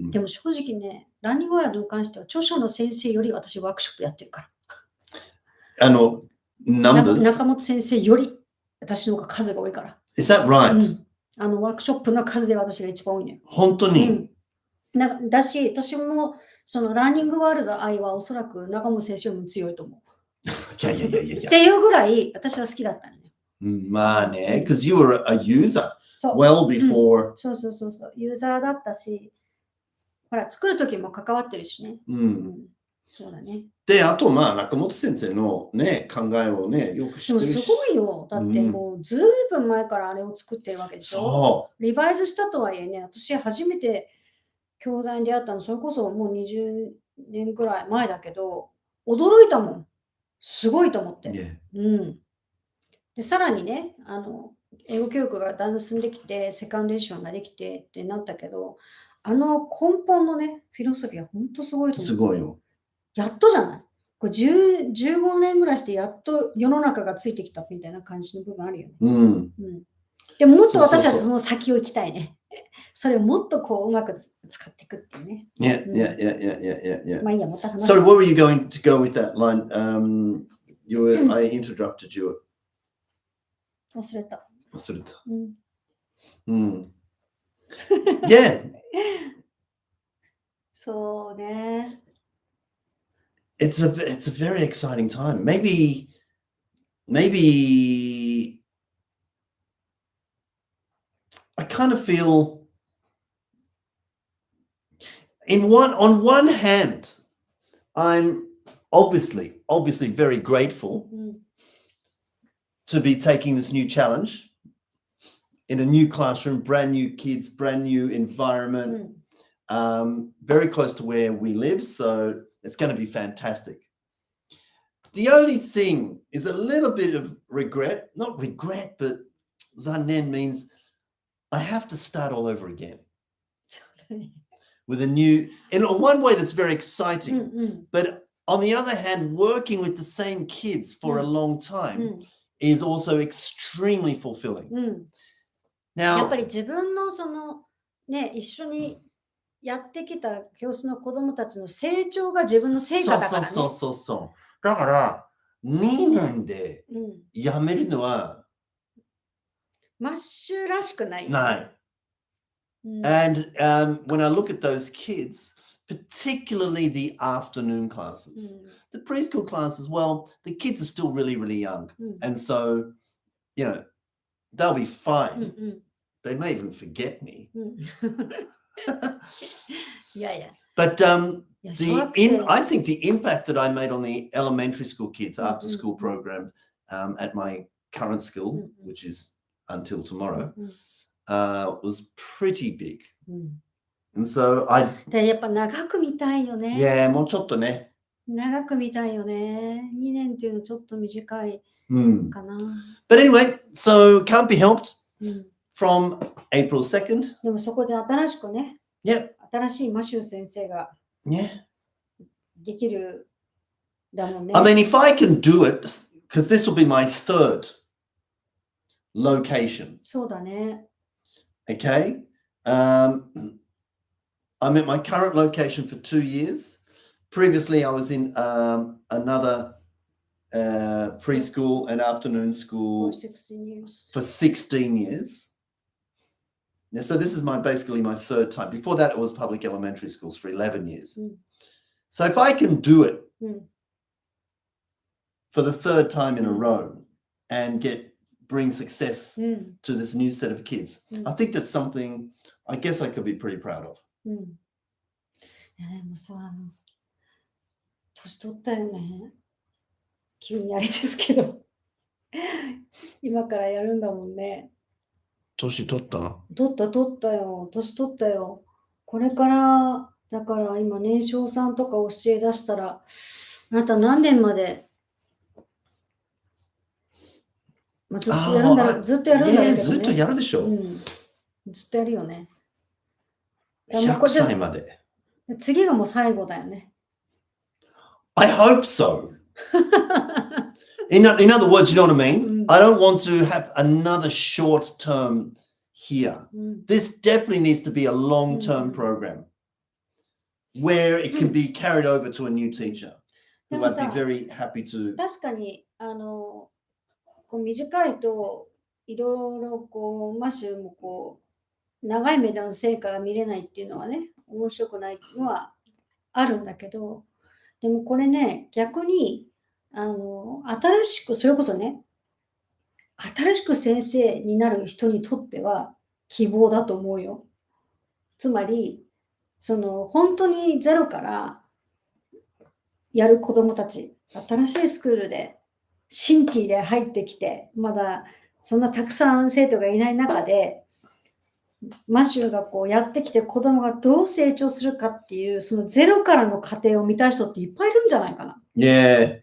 でも正直ね、ランニングワールドに関しては著者の先生より私ワークショップやってるから。中本先生より私の方が数が多いから。Is that right? ワークショップの数で私が一番多いのよ。本当に、だし、私もそのランニングワールド愛はおそらく中本先生よりも強いと思う。いや。っていうぐらい私は好きだったのね。まあね、because you were a user well before. そう。ユーザーだったし、ほら、作る時も関わってるしね。そうだね。で、あと中本先生のね、考えをね、よく知ってるし。でもすごいよ。だってもうずいぶん前からあれを作ってるわけでしょ。そう。リバイズしたとはいえね、私初めて教材に出会ったの、それこそもう20年ぐらい前だけど、驚いたもん。すごいと思って。で、さらにね、英語教育がだんだん進んできて、セカンドエディションができてってなったけど、根本のね、フィロソフィーは本当すごいと思う。すごいよ。やっとじゃない？これ15年ぐらいしてやっと世の中がついてきたみたいな感じの部分あるよね。でももっと私たちその先を行きたいね。それをもっとこううまく使っていくっていうね。Yeah. まあいいや、また話。So where were you going to go with that line? I interrupted you. 忘れた。Yeah. そうね。It's a very exciting time. Maybe I kind of feel on one hand, I'm obviously very grateful to be taking this new challenge in a new classroom, brand new kids, brand new environment, very close to where we live. So it's going to be fantastic. The only thing is a little bit of regret, not regret, but zanen means I have to start all over again with a new, in one way that's very exciting, but on the other hand, working with the same kids for a long time is also extremely fulfilling. Now, やっぱり自分のそのね、一緒にやってきた教室の子どもたちの成長が自分の成果だからね。そう。だから2年でやめるのはマッシュらしくない。ない。And when I look at those kids, particularly the afternoon classes, the preschool classes, well, the kids are still really, really young. And so, they'll be fine. They may even forget me. Yeah. But I think the impact that I made on the elementary school kids after school program at my current school, which is until tomorrow, was pretty big. And so やっぱ長く見たいよね。Yeah, もうちょっとね。長く見たいよね。2年っていうのちょっと短いかな。But anyway, so can't be helped from April 2nd. でもそこで新しくね。Yep. 新しいマシュー先生ができるだもんね。I mean, if I can do it, because this will be my third location. そうだね。Okay? I'm at my current location for 2 years. Previously, I was in another preschool and afternoon school For 16 years. for 16 years. Yeah, so this is basically my third time. Before that, it was public elementary schools for 11 years. So if I can do it for the third time in a row and bring success to this new set of kids, I think that's something I guess I could be pretty proud of. いやでもさ、年取ったよね。急にあれですけど、今からやるんだもんね。年取った？取ったよ。年取ったよ。これから、だから今年少さんとか教え出したら、あなた何年まで、ずっとやるんだろう、ずっとやるんだろうけどね。ずっとやるでしょ。ずっとやるよね。100歳まで。次がもう最後だよね。I hope so. In other words, you know what I mean? I don't want to have another short term here. This definitely needs to be a long-term program where it can be carried over to a new teacher who I'd be very happy to. 確かにこう短いといろいろこうマシューもこう長い目での成果が見れないっていうのはね、面白くないのはあるんだけど、でもこれね、逆に新しく、それこそね、新しく先生になる人にとっては希望だと思うよ。つまり、本当にゼロからやる子どもたち、新しいスクールで新規で入ってきて、まだそんなたくさん生徒がいない中で、マシューがこうやってきて子供がどう成長するかっていう、そのゼロからの過程を見たい人っていっぱいいるんじゃないかな。Yeah.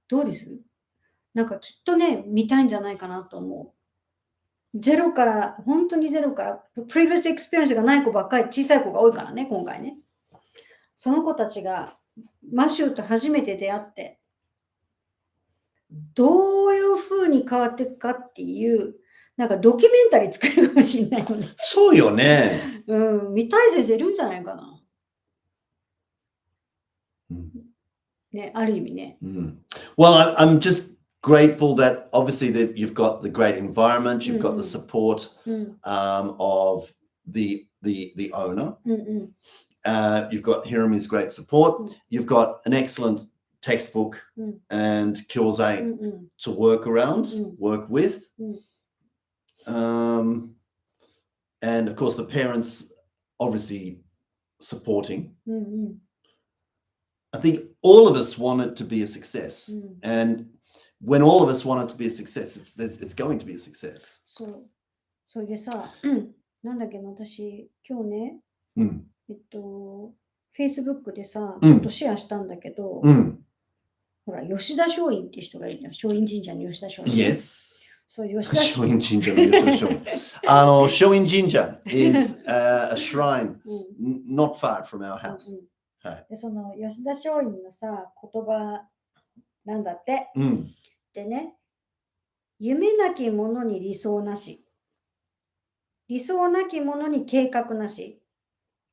どうです？なんかきっとね、見たいんじゃないかなと思う。ゼロから、本当にゼロから、previous experience がない子ばっかり、小さい子が多いからね、今回ね。その子たちがマシューと初めて出会って、どういう風に変わっていくかっていう、なんかドキュメンタリー作るかもしれないよね。そうよね。見たい先生いるんじゃないかな。ね、ある意味ね。Well, I'm just grateful that obviously that you've got the great environment, you've got the support of the owner. You've got Hiromi's great support. You've got an excellent textbook and Kyozai to work around, work with. And of course the parents obviously supporting. I think all of us want it to be a success. And when all of us want it to be a success, it's going to be a success. そう。それでさ、なんだっけな、私、今日ね、Facebook でさ、ちょっとシェアしたんだけど、ほら、吉田松陰っていう人がいるじゃん。松陰神社の吉田松陰。Yes. そう、吉田松陰神社の吉田松陰。松陰神社 is a shrine not far from our house. で、その吉田松陰のさ、言葉なんだって。でね、夢なき者に理想なし。理想なき者に計画なし。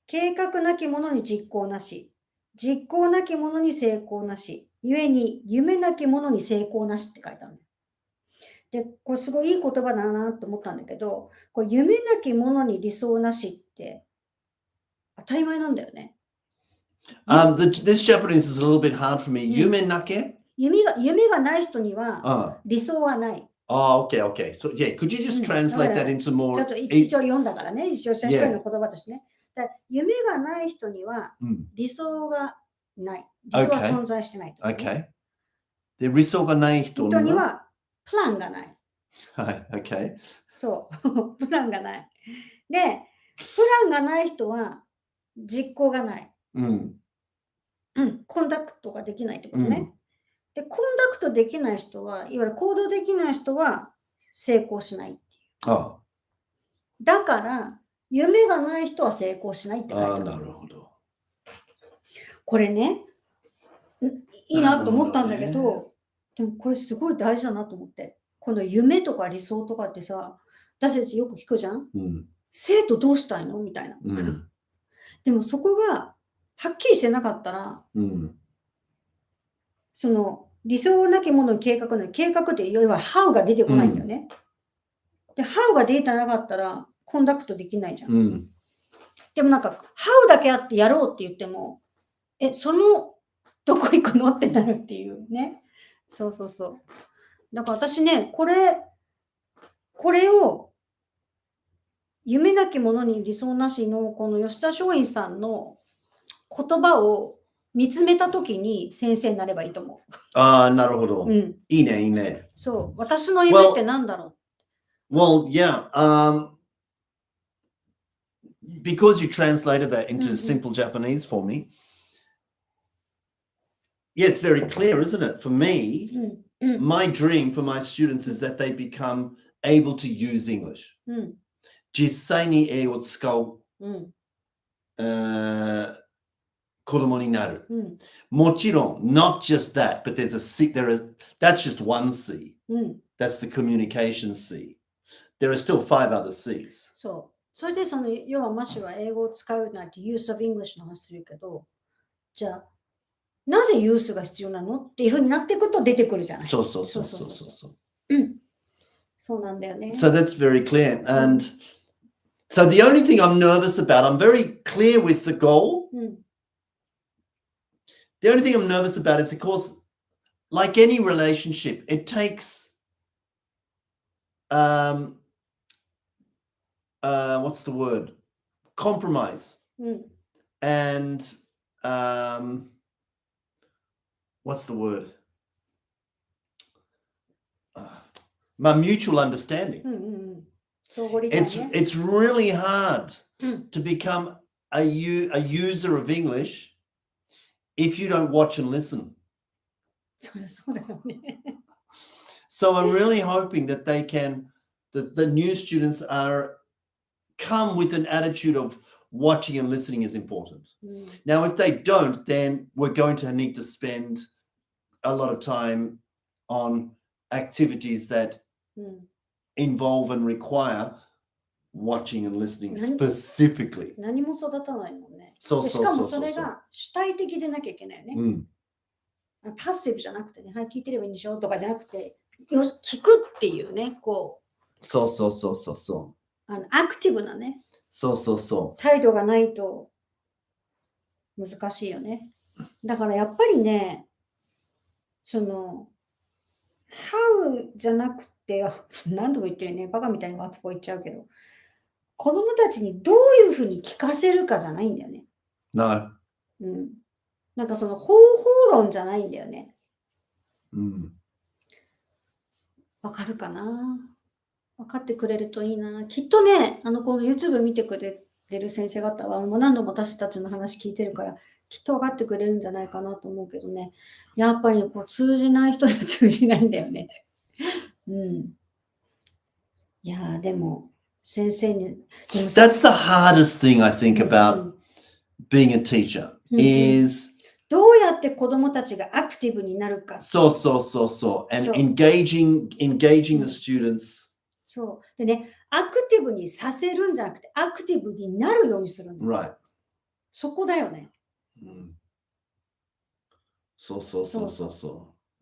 計画なき者に実行なし。実行なき者に成功なし。故に夢なき者に成功なしって書いたの。で、これすごいいい言葉だなと思ったんだけど、これ夢なき者に理想なしって当たり前なんだよね。This Japanese is a little bit hard for me. 夢なけ？夢がない人には理想がない。Okay, okay. So yeah, could you just translate that into more? 一応読んだからね、一応一人の言葉としてね。夢がない人には理想がない。実は存在してない。Okay. で、理想がない人にはプランがない。はい、okay. そう、プランがない。で、プランがない人は実行がない。コンダクトができないってことね。で、コンダクトできない人は、いわゆる行動できない人は成功しないっていう。だから、夢がない人は成功しないって書いてある。なるほど。これね、いいなと思ったんだけど、でもこれすごい大事だなと思って。この夢とか理想とかってさ、私たちよく聞くじゃん。生徒どうしたいのみたいな。でもそこがはっきりしてなかったら、その理想なきものに計画っていわゆる How が出てこないんだよね。で、How が出てなかったらコンダクトできないじゃん。でもなんか How だけあってやろうって言っても、そのどこ行くのってなるっていうね。そうそうそう。だから私ね、これを夢なきものに理想なしのこの吉田松陰さんの言葉を見つめたときに先生になればいいと思う。ああ、なるほど。いいね、いいね。そう。私の夢って何だろう？ Well, yeah. Because you translated that into simple Japanese for me. Yeah, it's very clear, isn't it? For me, my dream for my students is that they become able to use English. 実際に英語を使う、子供になる。もちろん、not just that, but there's a C, that's just one C. That's the communication C. There are still 5 other C's. そう。それでその、要はマシュは英語を使うなんて use of English の話するけど、じゃあ、なぜユースが必要なのっていうふうになっていくと出てくるじゃない。そう。そうなんだよね。So that's very clear. And so the only thing I'm nervous about, I'm very clear with the goal. The only thing I'm nervous about is, of course, like any relationship, it takes, what's the word? Compromise. And, what's the word? Mutual understanding. It's really hard to become a user of English if you don't watch and listen. So I'm really hoping that they can, the new students come with an attitude of watching and listening is important. Now, if they don't, then we're going to need to spend a lot of time on activities that involve and require watching and listening specifically. 何も育たないもんね。そう。しかもそれが主体的でなきゃいけないよね。パッシブじゃなくてね、はい、聞いてればいいんでしょとかじゃなくて、聞くっていうね、こう。そう。アクティブなね。そう。態度がないと難しいよね。だからやっぱりね、その、how じゃなくて、何度も言ってるね、バカみたいにワートポ言っちゃうけど、子供たちにどういうふうに聞かせるかじゃないんだよね。No. なんかその方法論じゃないんだよね。わかるかな？分かってくれるといいな。きっとね、この YouTube 見てくれてる先生方は、もう何度も私たちの話聞いてるから、きっと分かってくれるんじゃないかなと思うけどね。やっぱりね、こう通じない人には通じないんだよね。いやでも、先生に。That's the hardest thing, I think, about being a teacher, is どうやって子供たちがアクティブになるか。そう。And engaging the students. そう。でね、アクティブにさせるんじゃなくて、アクティブになるようにするの。Right. そこだよね。そう。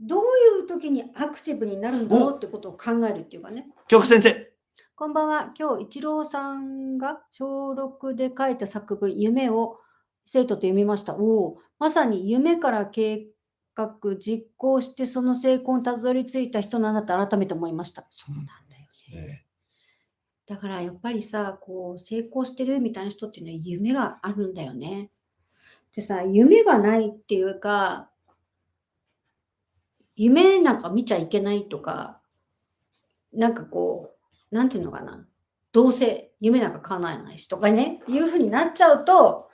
どういう時にアクティブになるんだろうってことを考えるっていうかね。京子先生。こんばんは。今日、一郎さんが小6で書いた作文、夢を生徒と読みました。まさに夢から計画、実行してその成功にたどり着いた人なんだと改めて思いました。そうなんだよね。だからやっぱりさ、こう成功してるみたいな人っていうのは夢があるんだよね。でさ、夢がないっていうか、夢なんか見ちゃいけないとか、なんかこう、なんていうのかな。どうせ夢なんか叶えないしとかね、いうふうになっちゃうと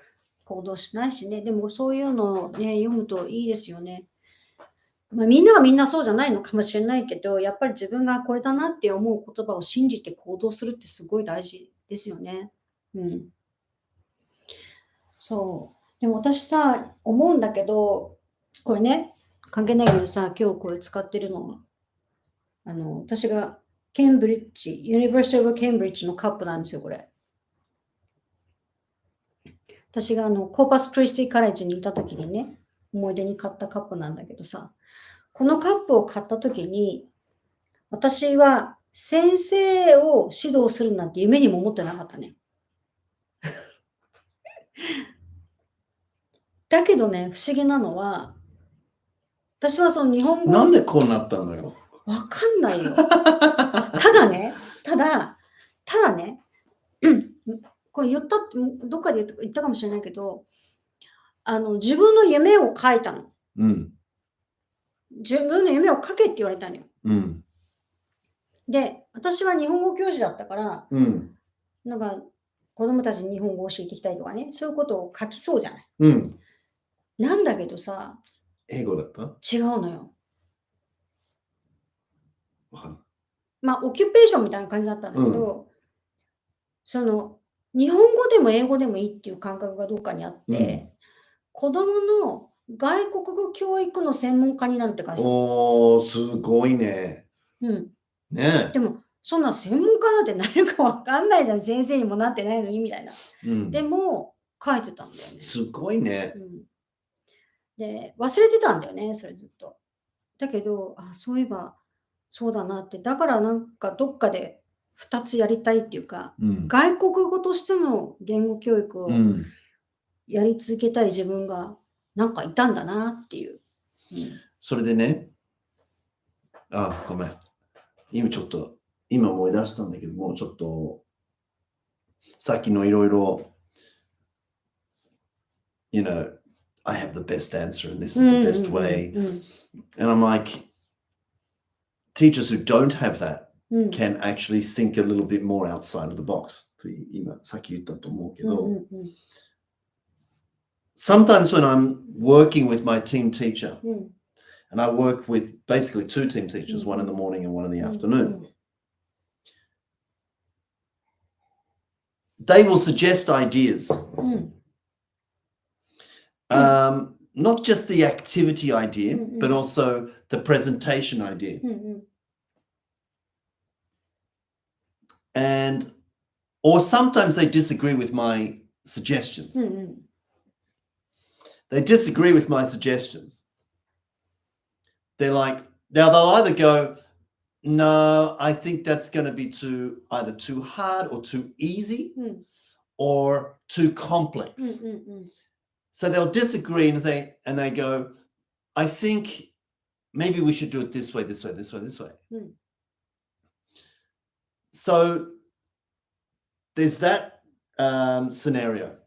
行動しないしね。でもそういうのをね、読むといいですよね。みんなはみんなそうじゃないのかもしれないけど、やっぱり自分がこれだなって思う言葉を信じて行動するってすごい大事ですよね。そう。でも私さ、思うんだけど、これね、関係ないけどさ、今日これ使ってるの。私がケンブリッジ、University of Cambridge のカップなんですよ、これ。私がコーパスクリスティカレッジにいた時にね、思い出に買ったカップなんだけどさ、このカップを買った時に、私は先生を指導するなんて夢にも思ってなかったね。だけどね、不思議なのは、私はその日本語なんでこうなったのよ。わかんないよ。ただね、これ言った、どっかで言ったかもしれないけど、自分の夢を書いたの。うん。自分の夢を書けって言われたのよ。うん。で、私は日本語教師だったから、うん。なんか子供たちに日本語を教えていきたいとかね、そういうことを書きそうじゃない。うん。なんだけどさ、英語だった？違うのよ。わかんない。まあ、オキュペーションみたいな感じだったんだけど、その、日本語でも英語でもいいっていう感覚がどっかにあって、子供の外国語教育の専門家になるって感じだった。おー、すごいね。うん。ねでも、そんな専門家なんてなれるかわかんないじゃん。先生にもなってないのにみたいな。でも、書いてたんだよね。すごいね。で、忘れてたんだよね、それずっと。だけど、そういえば、そうだなって。だからなんかどっかで2つやりたいっていうか、外国語としての言語教育をやり続けたい自分がなんかいたんだなっていう。それでね、ごめん。今思い出したんだけど、もうちょっと、さっきのいろいろ、you know, I have the best answer and this is the best way. And I'm like, teachers who don't have that can actually think a little bit more outside of the box. 今、さっき言ったと思うけど、sometimes when I'm working with my team teacher, and I work with basically 2 team teachers, one in the morning and one in the afternoon, they will suggest ideas. Not just the activity idea, but also the presentation idea. Or sometimes they disagree with my suggestions. They disagree with my suggestions. They'll either go, no, I think that's going to be either too hard or too easy or too complex. So they'll disagree and they go, I think maybe we should do it this way, this way, this way, this way. So there's that scenario.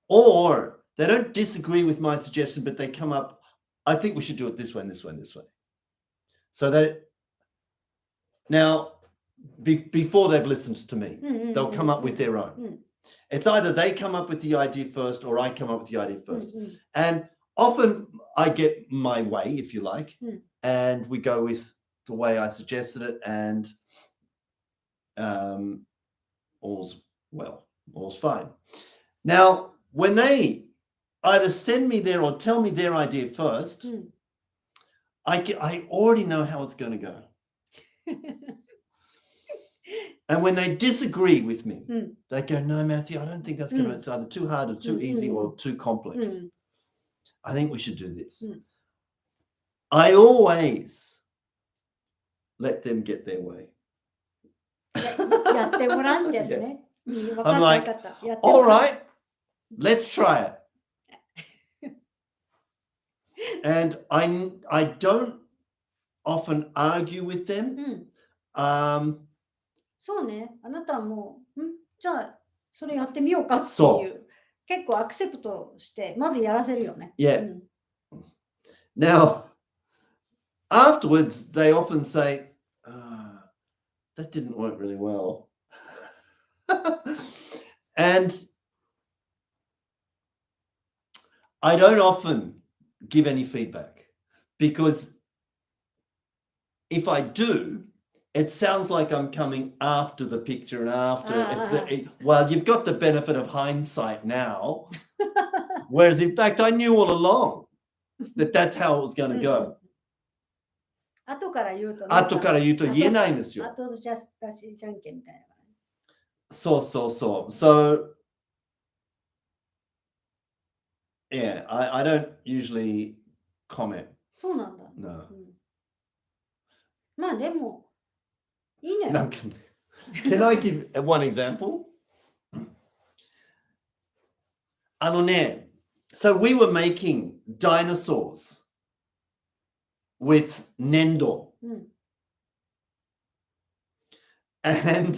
Or they don't disagree with my suggestion, but they come up, I think we should do it this way and this way and this way. So now, before they've listened to me, they'll come up with their own. It's either they come up with the idea first or I come up with the idea first. And often I get my way, if you like, and we go with the way I suggested it, and all's fine. Now, when they either send me there or tell me their idea first, I already know how it's going to go. And when they disagree with me, they go, no, Matthew, I don't think that's going to, it's either too hard or too easy or too complex. I think we should do this. I always let them get their way. I'm like, all right, let's try it. And I don't often argue with them. そうね。あなたはもう、じゃあ、それやってみようかっていう。結構アクセプトして、まずやらせるよね。Yeah. Now, afterwards, they often say, that didn't work really well. And I don't often give any feedback because if I do, it sounds like I'm coming after the picture and after well, you've got the benefit of hindsight now. Whereas in fact, I knew all along that that's how it was going to go. 後から言うと言えないんですよ。後出しじゃんけんみたいな。そう。So Yeah, I don't usually comment. そうなんだ。No. まあでも、いいのよ。No, can I give one example? So we were making dinosaurs with Nendo. And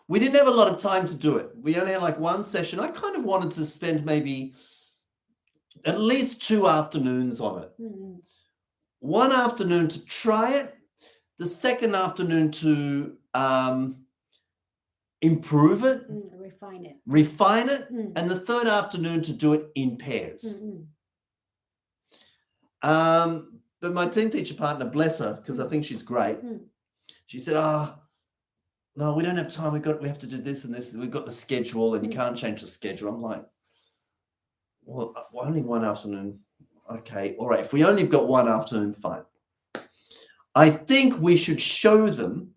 we didn't have a lot of time to do it. We only had like one session. I kind of wanted to spend maybe at least 2 afternoons on it. One afternoon to try it, the second afternoon to improve it, refine it, and the third afternoon to do it in pairs. But my team teacher partner, bless her, because I think she's great, she said, no, we don't have time. We have to do this and this. We've got the schedule and you can't change the schedule. I'm like, well, only one afternoon. Okay, all right. If we only have got one afternoon, fine. I think we should show them,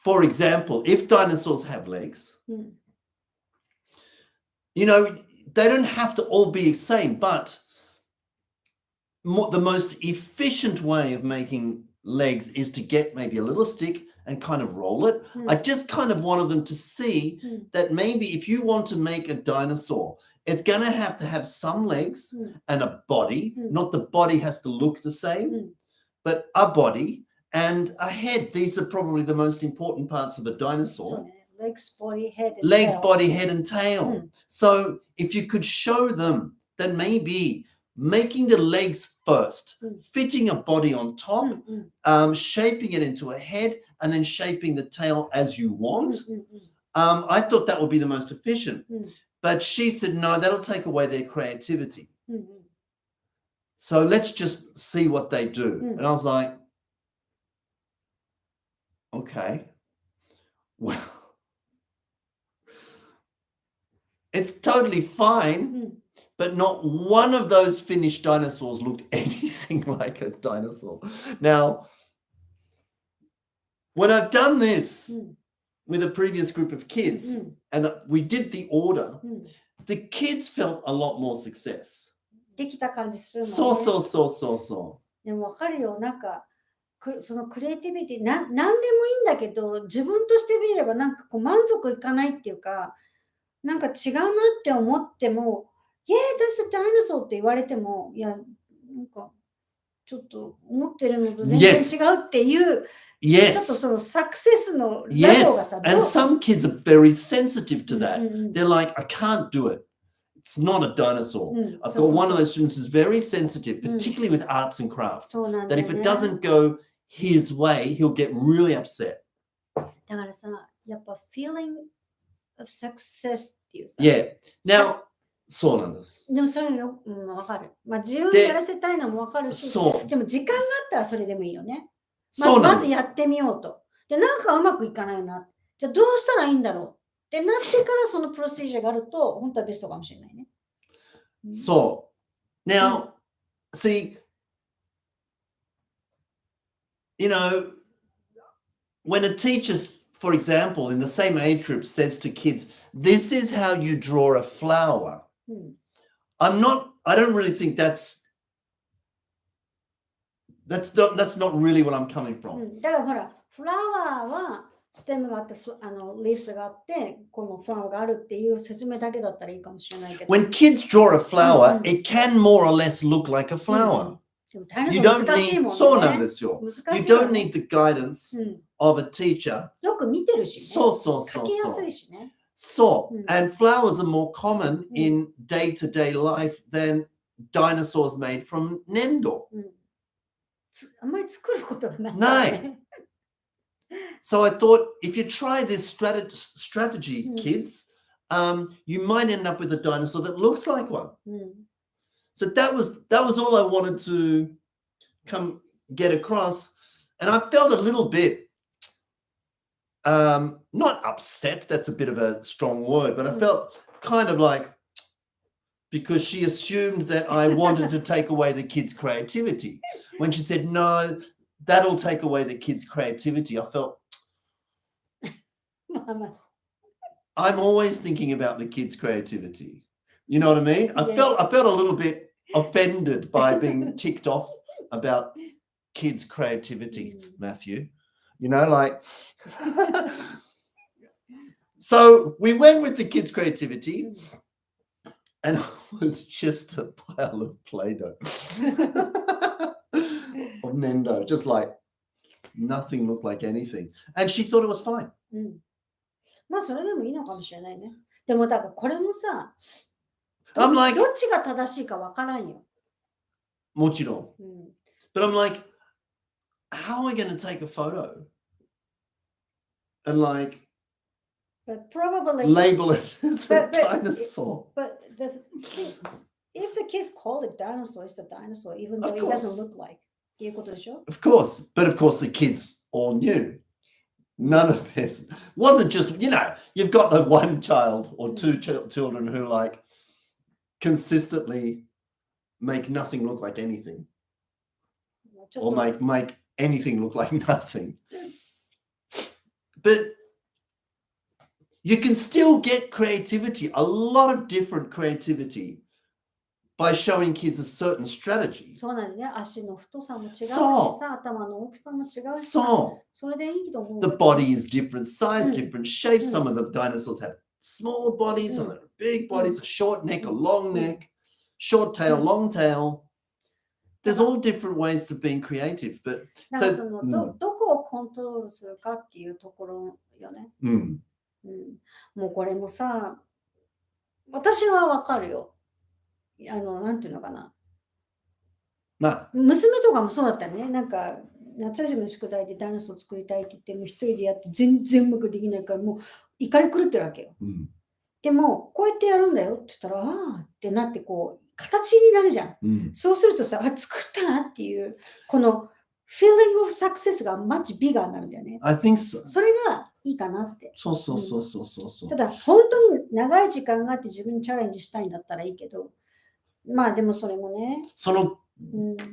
for example, if dinosaurs have legs, you know, they don't have to all be the same, but the most efficient way of making legs is to get maybe a little stick and kind of roll it. I just kind of wanted them to see that maybe if you want to make a dinosaur, it's going to have some legs and a body. Not the body has to look the same, but a body and a head. These are probably the most important parts of a dinosaur. Legs, body, head, and legs, tail. body, head, and tail. So if you could show them that maybe making the legs first, fitting a body on top, shaping it into a head, and then shaping the tail as you want. I thought that would be the most efficient. But she said, no, that'll take away their creativity. So let's just see what they do. And I was like, okay, well, it's totally fine. But not one of those finished dinosaurs looked anything like a dinosaur. Now, when I've done this with a previous group of kids, and we did the order, the kids felt a lot more success. できた感じするもんね。そう。でも分かるよ。なんか、そのクリエイティビティ、なんでもいいんだけど、自分として見ればなんかこう満足いかないっていうか、なんか違うなって思っても、Yeah, that's a dinosaur って言われても、いや、なんか、ちょっと思ってるのと全然違うっていう、ちょっとそのサクセスのレベルがさ、and some kids are very sensitive to that. They're like, I can't do it. It's not a dinosaur. I've got one of those students who's very sensitive, particularly with arts and crafts, that if it doesn't go his way, he'll get really upset. だからさ、やっぱ feeling of success っていうさ。Yeah. Now, そうなんです。でもそれよ、わかる。まあ自分でやらせたいのもわかるし、でも時間があったらそれでもいいよね。まずやってみようと。で、なんかうまくいかないな。じゃあどうしたらいいんだろうってなってからそのプロシージャーがあると、本当はベストかもしれないね。そう。Now, see, you know, when a teacher, for example, in the same age group says to kids, this is how you draw a flower. I don't really think that's not really what I'm coming from. だからほら、フラワーはステムがあって、リーフスがあって、このフラワーがあるっていう説明だけだったらいいかもしれないけど。When kids draw a flower, it can more or less look like a flower. You don't need, そうなんですよ。You don't need the guidance of a teacher. よく見てるしね。そう。描きやすいしね。And flowers are more common in day-to-day life than dinosaurs made from Nendo. あんまり作ることがない。ない。So I thought, if you try this strategy, kids, you might end up with a dinosaur that looks like one. So that was all I wanted to get across, and I felt a little bit not upset. That's a bit of a strong word, but I felt kind of like, because she assumed that I wanted to take away the kids' creativity. When she said, no, that'll take away the kids' creativity, I felt, I'm always thinking about the kids' creativity. You know what I mean? I felt a little bit offended by being ticked off about kids' creativity, Matthew. You know, like so we went with the kids' creativity, and it was just a pile of Play-Doh of Nendo, just like nothing looked like anything. And she thought it was fine. まあそれでもいいのかもしれないね。でもだからこれもさ、I'm ど like, っちが正しいかわからんよ。もちろん。But I'm like, how am I going to take a photo and like But probably label it as a dinosaur? But if the kids call it dinosaur, it's a dinosaur, even though Of it course. doesn't look like. っていうことでしょ? Of course. But of course the kids all knew. None of this wasn't just, you know, you've got the one child or two children who like consistently make nothing look like anything. Or make anything look like nothing. But you can still get creativity, a lot of different creativity, by showing kids a certain strategy. そうなんだね。足の太さも違うしさ、頭の大きさも違うしさ、それでいいと思う。The body is different size, different shapes. Some of the dinosaurs have small bodies, some have big bodies, a short neck, a long neck, short tail, long tail. There's all different ways to being creative, but そのどこをコントロールするかっていうところよね。もうこれもさ、私はわかるよ。なんていうのかな。娘とかもそうだったよね。なんか夏休みの宿題でダイナソー作りたいって言っても一人でやって全然うまくできないからもう怒り狂ってるわけよ。でもこうやってやるんだよって言ったらああってなってこう形になるじゃん。そうするとさ、作ったなっていうこの feeling of success がmuch bigger になるんだよね。I think so. それがいいかなって。そう。ただ本当に長い時間があって自分にチャレンジしたいんだったらいいけど、まあでもそれもね。その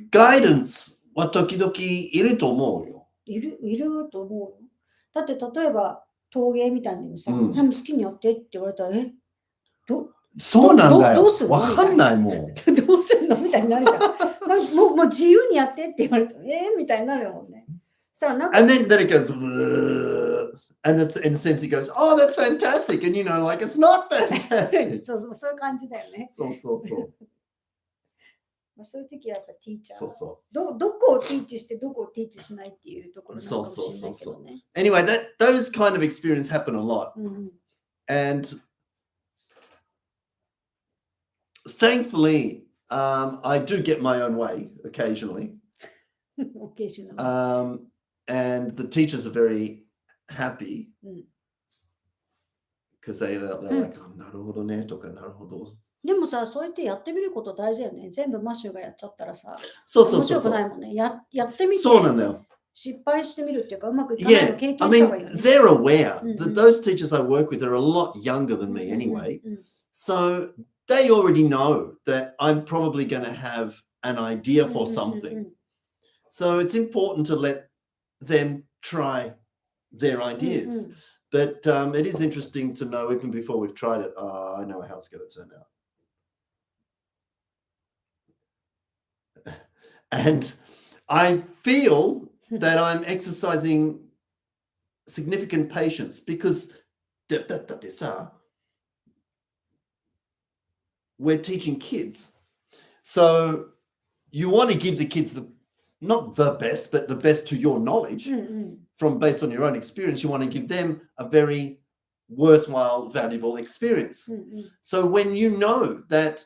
ガイダンスは時々いると思うよ。いると思うよ。だって例えば陶芸みたいにさ、好きにやってって言われたらそうなんだよ。どうするのわかんないもん。どうするのみたいになるじゃん。もう自由にやってって言われたらみたいになるもんね。And then it goes and in a sense he goes, oh, that's fantastic. And you know, like it's not fantastic. そういう感じだよね。そう。そういう時はやっぱティーチャー。そう。どこをティーチしてどこをティーチしないっていうところなのかもしれないけどね。Anyway, those kind of experiences happen a lot. And thankfully, I do get my own way occasionally. And the teachers are very happy because they're like, oh, なるほどねとかなるほど。でもさ、そうやってやってみること大事だよね。全部マッシュがやっちゃったらさ、面白くないもんね。やってみて、そうなんだよ。失敗してみるっていうか、うまくいかないの経験した方がいいよね。they're aware that those teachers I work with are a lot younger than me anyway. So they already know that I'm probably going to have an idea for something. So it's important to let them try their ideas. But it is interesting to know, even before we've tried it, I know how it's going to turn out. And I feel that I'm exercising significant patience because we're teaching kids. So you want to give the kids not the best, but the best to your knowledge from based on your own experience. You want to give them a very worthwhile, valuable experience. So when you know that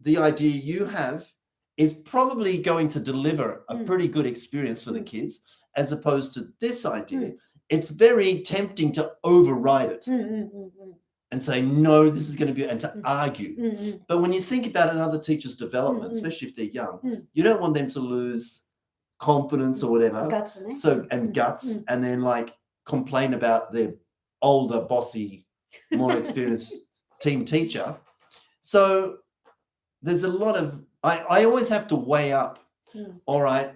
the idea you have is probably going to deliver a pretty good experience for the kids, as opposed to this idea, it's very tempting to override it and say, no, this is going to be, and to argue. But when you think about another teacher's development, especially if they're young, you don't want them to lose confidence or whatever. So, and guts, and then like complain about their older, bossy, more experienced team teacher. So there's a lot of, I always have to weigh up, all right,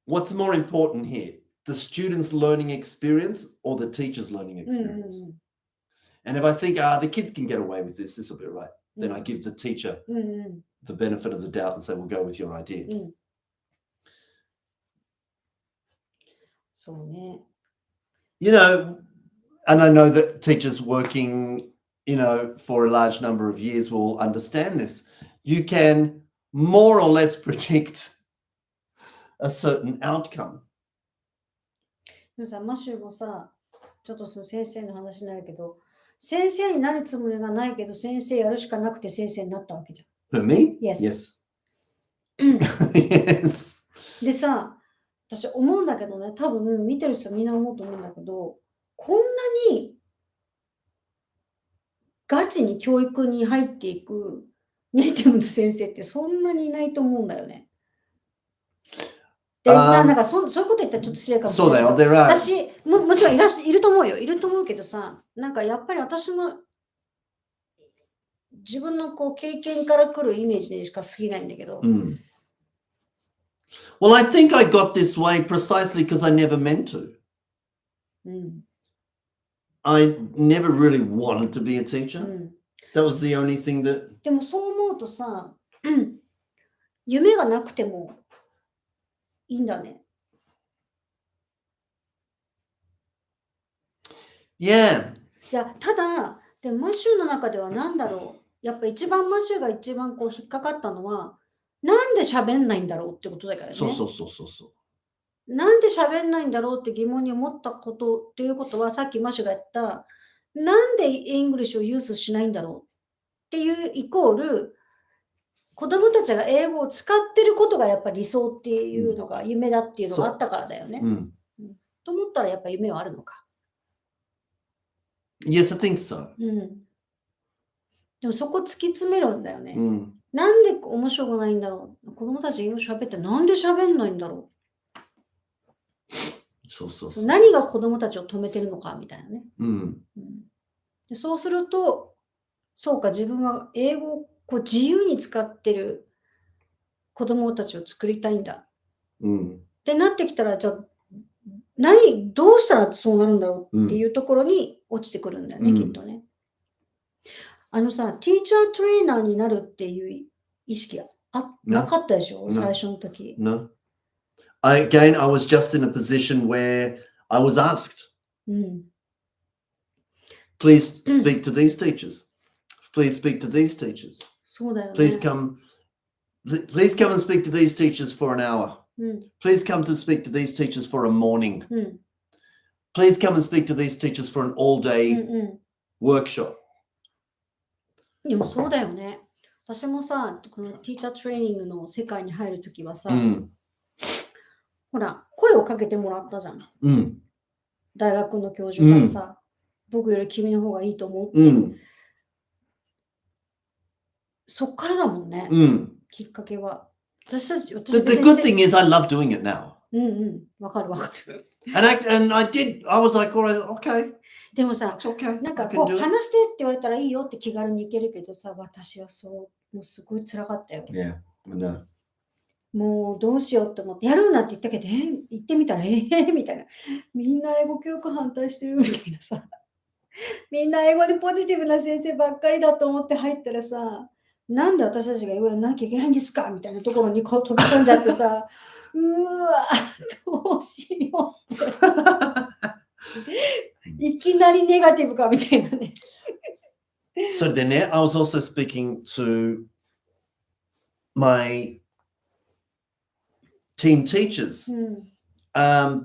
what's more important here? The student's learning experience or the teacher's learning experience? And if I think, the kids can get away with this, this will be right, then I give the teacher the benefit of the doubt and say, we'll go with your idea. そうね。You know, and I know that teachers working, you know, for a large number of years will understand this. You can more or less predict a certain outcome. でもさ、マシューもさ、ちょっとその先生の話になるけど、先生になるつもりがないけど、先生やるしかなくて先生になったわけじゃん。For me? Yes. Yes. でさ、私思うんだけどね、多分見てる人みんな思うと思うんだけど、こんなにガチに教育に入っていくネイティブの先生ってそんなにいないと思うんだよね。で、なんかそういうこと言ったらちょっと失礼かもしれないけど。そうだよ、私もちろんいると思うよ。いると思うけどさ、なんかやっぱり私の自分のこう経験から来るイメージでしか過ぎないんだけど。Well, I think I got this way precisely because I never meant to. I never really wanted to be a teacher. That was the only thing that. でもそう思うとさ、夢がなくてもいいんだね。Yeah. いや、ただ、でもマシューの中では何だろう。やっぱ一番マシューが一番こう引っかかったのは、なんで喋んないんだろうってことだからね。そう。なんで喋んないんだろうって疑問に思ったことっていうことは、さっきマシュが言った、なんでイングリッシュをユースしないんだろうっていうイコール、子供たちが英語を使ってることがやっぱり理想っていうのが夢だっていうのがあったからだよね。と思ったらやっぱ夢はあるのか。Yes, I think so. でもそこ突き詰めるんだよね。なんで面白くないんだろう。子供たち英語喋ってなんで喋んないんだろう。そう。何が子供たちを止めてるのかみたいなね。でそうすると、そうか、自分は英語をこう自由に使ってる子供たちを作りたいんだ。ってなってきたら、じゃあどうしたらそうなるんだろうっていうところに落ちてくるんだよね、きっとね。ティーチャートレーナーになるっていう意識なかったでしょ、最初の時。No. Again, I was just in a position where I was asked, please speak to these teachers. Please speak to these teachers. そうだよね。Please come and speak to these teachers for an hour. Please come to speak to these teachers for a morning. Please come and speak to these teachers for an all-day workshop. でもそうだよね。私もさ、このティーチャートレーニングの世界に入るときはさ、ほら、声をかけてもらったじゃん。大学の教授からさ、僕より君の方がいいと思うって。そっからだもんね。きっかけは。The good thing is I love doing it now. わかる。And I was like, all right, okay. でもさ、なんかこう話してって言われたらいいよって気軽に行けるけどさ、私はもうすごい辛かったよ。もうどうしようって思って、やるなんて言ったけど、行ってみたら、みたいな。みんな英語教育反対してるみたいなさ。みんな英語でポジティブな先生ばっかりだと思って入ったらさ、なんで私たちが英語やらなきゃいけないんですかみたいなところにこう飛び込んじゃってさ、うわ、どうしようって。いきなりネガティブかみたいなね。それでね、I was also speaking to my team teachers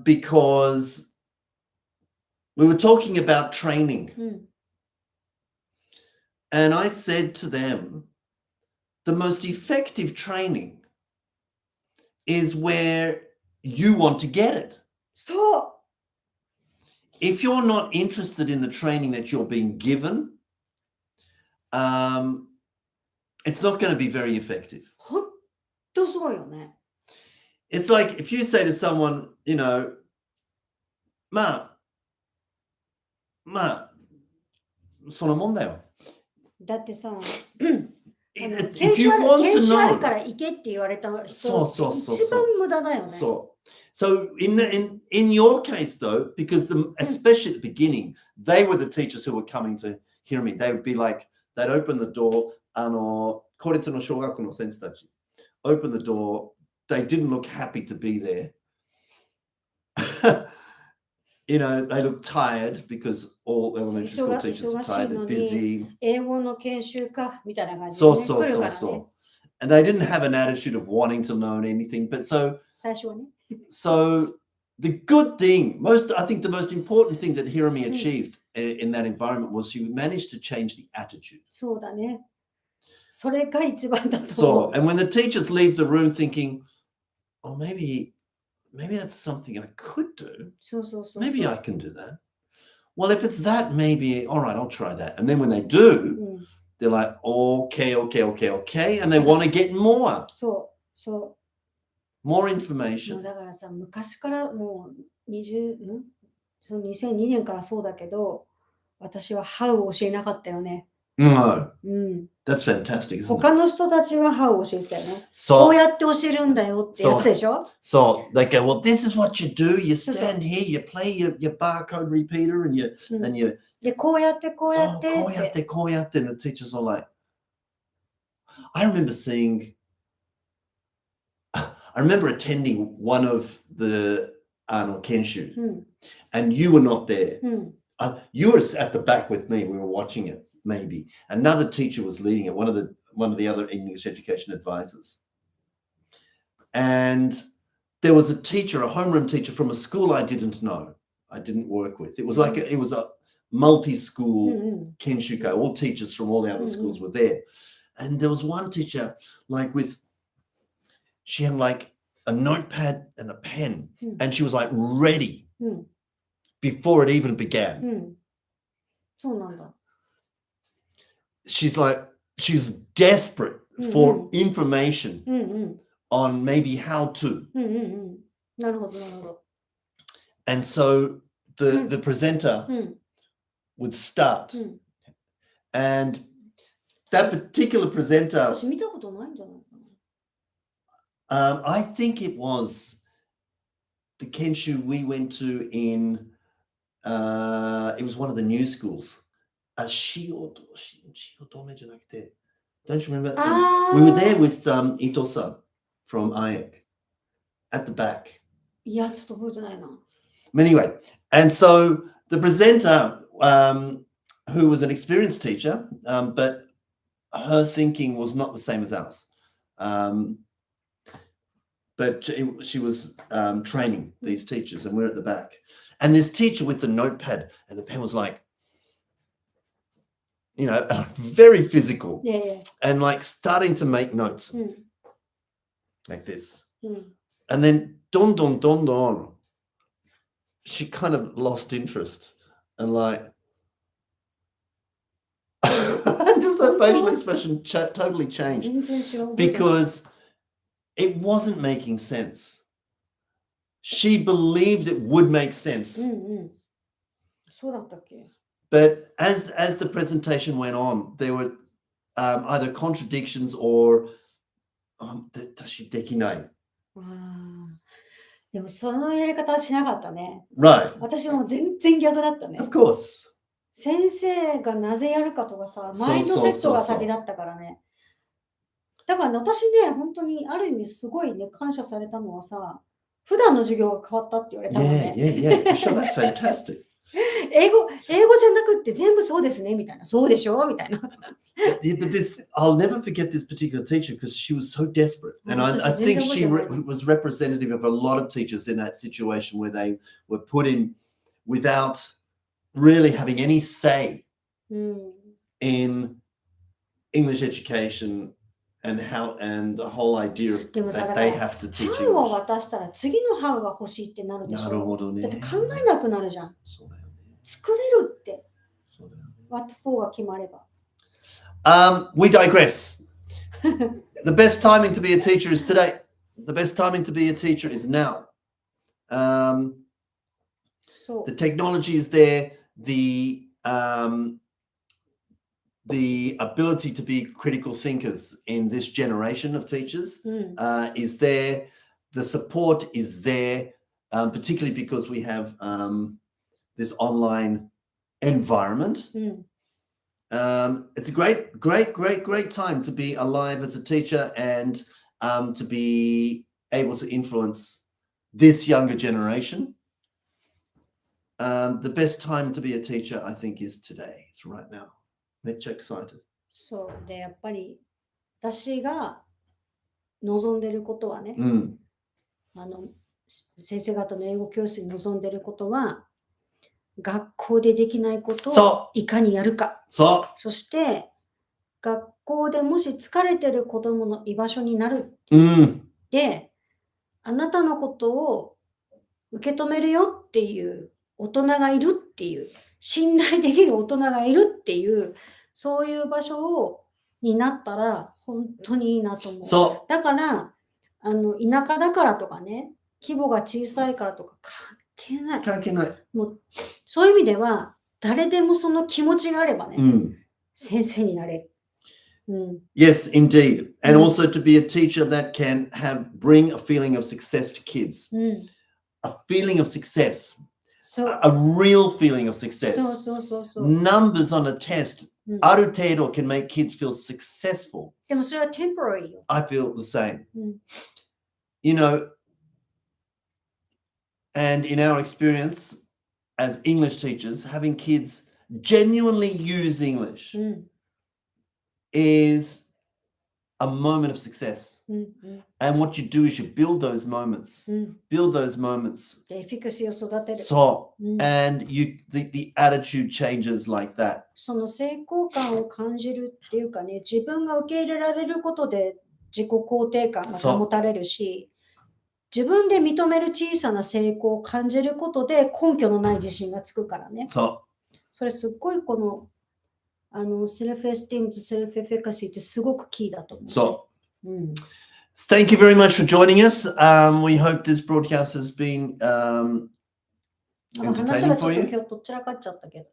because we were talking about training. And I said to them, the most effective training is where you want to get it. So, if you're not interested in the training that you're being given, it's not going to be very effective. ほんとそうよね。It's like if you say to someone, you know, まあ、そのもんだよ。だってさ、研修あるから行けって言われた人、一番無駄だよね。So in your case though, because especially at the beginning, they were the teachers who were coming to hear me. They would be like, they'd open the door, 公立の小学校の先生たち open the door. They didn't look happy to be there. You know, they look tired because all elementary school teachers are tired, they're busy. 英語の研修かみたいな感じで、ね、来るからね。And they didn't have an attitude of wanting to learn anything. But so, 最初はね。so the good thing, I think the most important thing that Hirami achieved in that environment was she managed to change the attitude. そうだね。それが一番だと思う。So, and when the teachers leave the room thinking, oh, maybe that's something I could do. So. Maybe I can do that. Well, if it's that, maybe, all right, I'll try that. And then when they do, they're like, okay. And they want to get more. So. More information. だからさ、昔からもうその2002年からそうだけど、私は How を教えなかったよね。No. That's fantastic, isn't it? 他の人たちは How を教えてたよね。こうやって教えるんだよってやつでしょ So they go, well, this is what you do. You stand here, you play your barcode repeater and you... で、こうやって。こうやって。And the teachers are like... I remember attending one of the Kenshu, and you were not there. You were at the back with me. We were watching it, maybe. Another teacher was leading it, one of the other English education advisors. And there was a teacher, a homeroom teacher from a school I didn't know, I didn't work with. It was like it was a multi-school Kenshukai. All teachers from all the other schools were there. And there was one teacher, she had like a notepad and a pen, and she was like ready before it even began. そうなんだ. She's desperate for information on maybe how to. なるほど、なるほど. And so the presenter would start. And that particular presenter, 私見たことないんじゃないかな. I think it was the Kenshu we went to in, it was one of the new schools. Don't you remember that? We were there with Ito-san from IEC at the back. いや、ちょっと覚えてないな. Anyway, and so the presenter, who was an experienced teacher, but her thinking was not the same as ours. But she was training these teachers, and we're at the back. And this teacher with the notepad and the pen was like, very physical. Yeah. And like starting to make notes like this. And then don, she kind of lost interest and like, just her facial expression totally changed because it wasn't making sense. She believed it would make sense. そうだったっけ? But as the presentation went on, there were either contradictions or 私できない。でもそのやり方はしなかったね。Right. 私も全然逆だったね。Of course. 先生がなぜやるかとかさ、マインドセットが先だったからね。だからね、私ね、本当にある意味すごいね、感謝されたのはさ、普段の授業が変わったって言われたのね。Yeah. For sure, that's fantastic. 英語じゃなくって全部そうですねみたいな。そうでしょみたいな。But I'll never forget this particular teacher because she was so desperate. And I think she was representative of a lot of teachers in that situation where they were put in without really having any say in English education and the whole idea of that they have to teach English. ハウを渡したら次のハウが欲しいってなるでしょ。なるほどね。だって考えなくなるじゃん。そうだよね。作れるって。そうだよね。What for が決まれば。We digress. The best timing to be a teacher is today. The best timing to be a teacher is now. The technology is there. The ability to be critical thinkers in this generation of teachers is there. The support is there, particularly because we have this online environment. it's a great time to be alive as a teacher and to be able to influence this younger generation. The best time to be a teacher, I think, is today. It's right now. めっちゃ excited. そうで、やっぱり私が望んでることはね、先生方の英語教室に望んでることは、学校でできないことをいかにやるか。そして、学校でもし疲れてる子供の居場所になる。で、あなたのことを受け止めるよっていう大人がいるっていう、信頼できる大人がいるっていう、そういう場所になったら本当にいいなと思う。だから、田舎だからとかね、規模が小さいからとか関係ない。もうそういう意味では、誰でもその気持ちがあればね、先生になれる。Yes, indeed. And also to be a teacher that can bring a feeling of success to kids. A feeling of success. A real feeling of success. Numbers on a test, ある程度 can make kids feel successful. でもそれは temporary. I feel the same. You know, and in our experience as English teachers, having kids genuinely use English is a moment of success. And what you do is you build those moments. Build those moments. So, and the attitude changes like that. その成功感を感じるっていうかね、自分が受け入れられることで自己肯定感が保たれるし、自分で認める小さな成功を感じることで根拠のない自信がつくからね。それすっごいこのセルフエスティームとセルフエフェカシーってすごくキーだと思う。Thank you very much for joining us. We hope this broadcast has been entertaining for you. 今日とっちらかっちゃったけ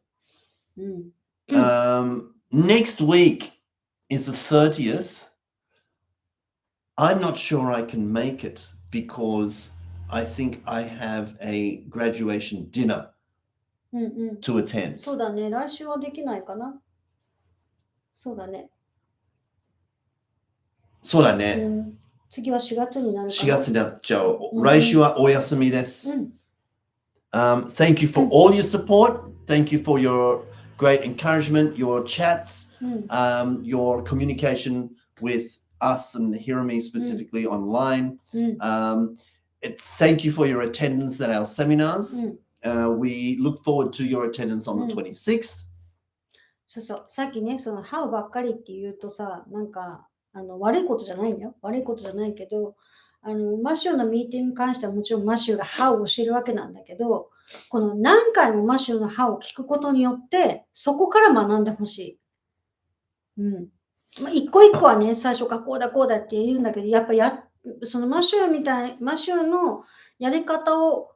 ど。Next week is the 30th. I'm not sure I can make it because I think I have a graduation dinner to attend. そうだね。来週はできないかな。そうだね。そうだね。次は4月になるかな。4月になっちゃう。来週はお休みです。Thank you for all your support. Thank you for your great encouragement, your chats, your communication with us and Hirami specifically online. Thank you for your attendance at our seminars. We look forward to your attendance on the 26th. そうそう。さっきね、その How ばっかりって言うとさ、なんか悪いことじゃないんだよ。悪いことじゃないけど、マシューのミーティングに関してはもちろんマシューが How を知るわけなんだけど、この何回もマシューの How を聞くことによって、そこから学んでほしい。一個一個はね、最初からこうだこうだって言うんだけど、やっぱそのマシューのやり方を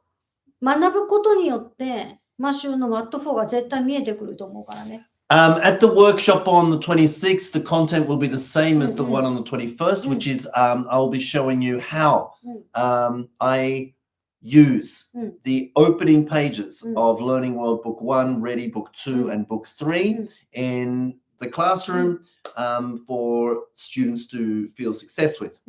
学ぶことによって、マシューの What for が絶対見えてくると思うからね。At the workshop on the 26th, the content will be the same as the one on the 21st, which is I'll be showing you how I use the opening pages of Learning World Book 1, Ready Book 2, and Book 3 in the classroom for students to feel success with.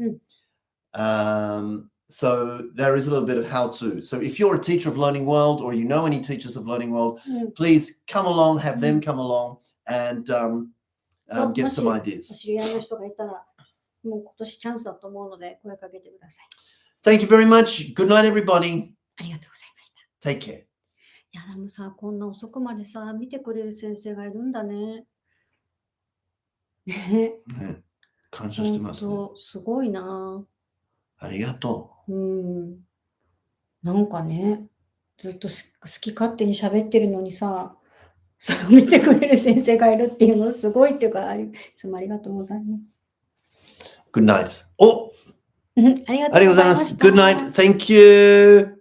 So there is a little bit of how to. So if you're a teacher of Learning World or you know any teachers of Learning World, please come along, have them come along and get some ideas. 知り合いの人がいたら、もう今年チャンスだと思うので声かけてください。Thank you very much. Good night, everybody. ありがとうございました。Take care. いや、でもさ、こんな遅くまでさ、見てくれる先生がいるんだね。ね。感謝してますね。すごいな。ありがとう。なんかね、ずっと好き勝手に喋ってるのにさ、それを見てくれる先生がいるっていうのすごいっていうか、いつもありがとうございます。Good night. お、ありがとうございます。Good night. Thank you.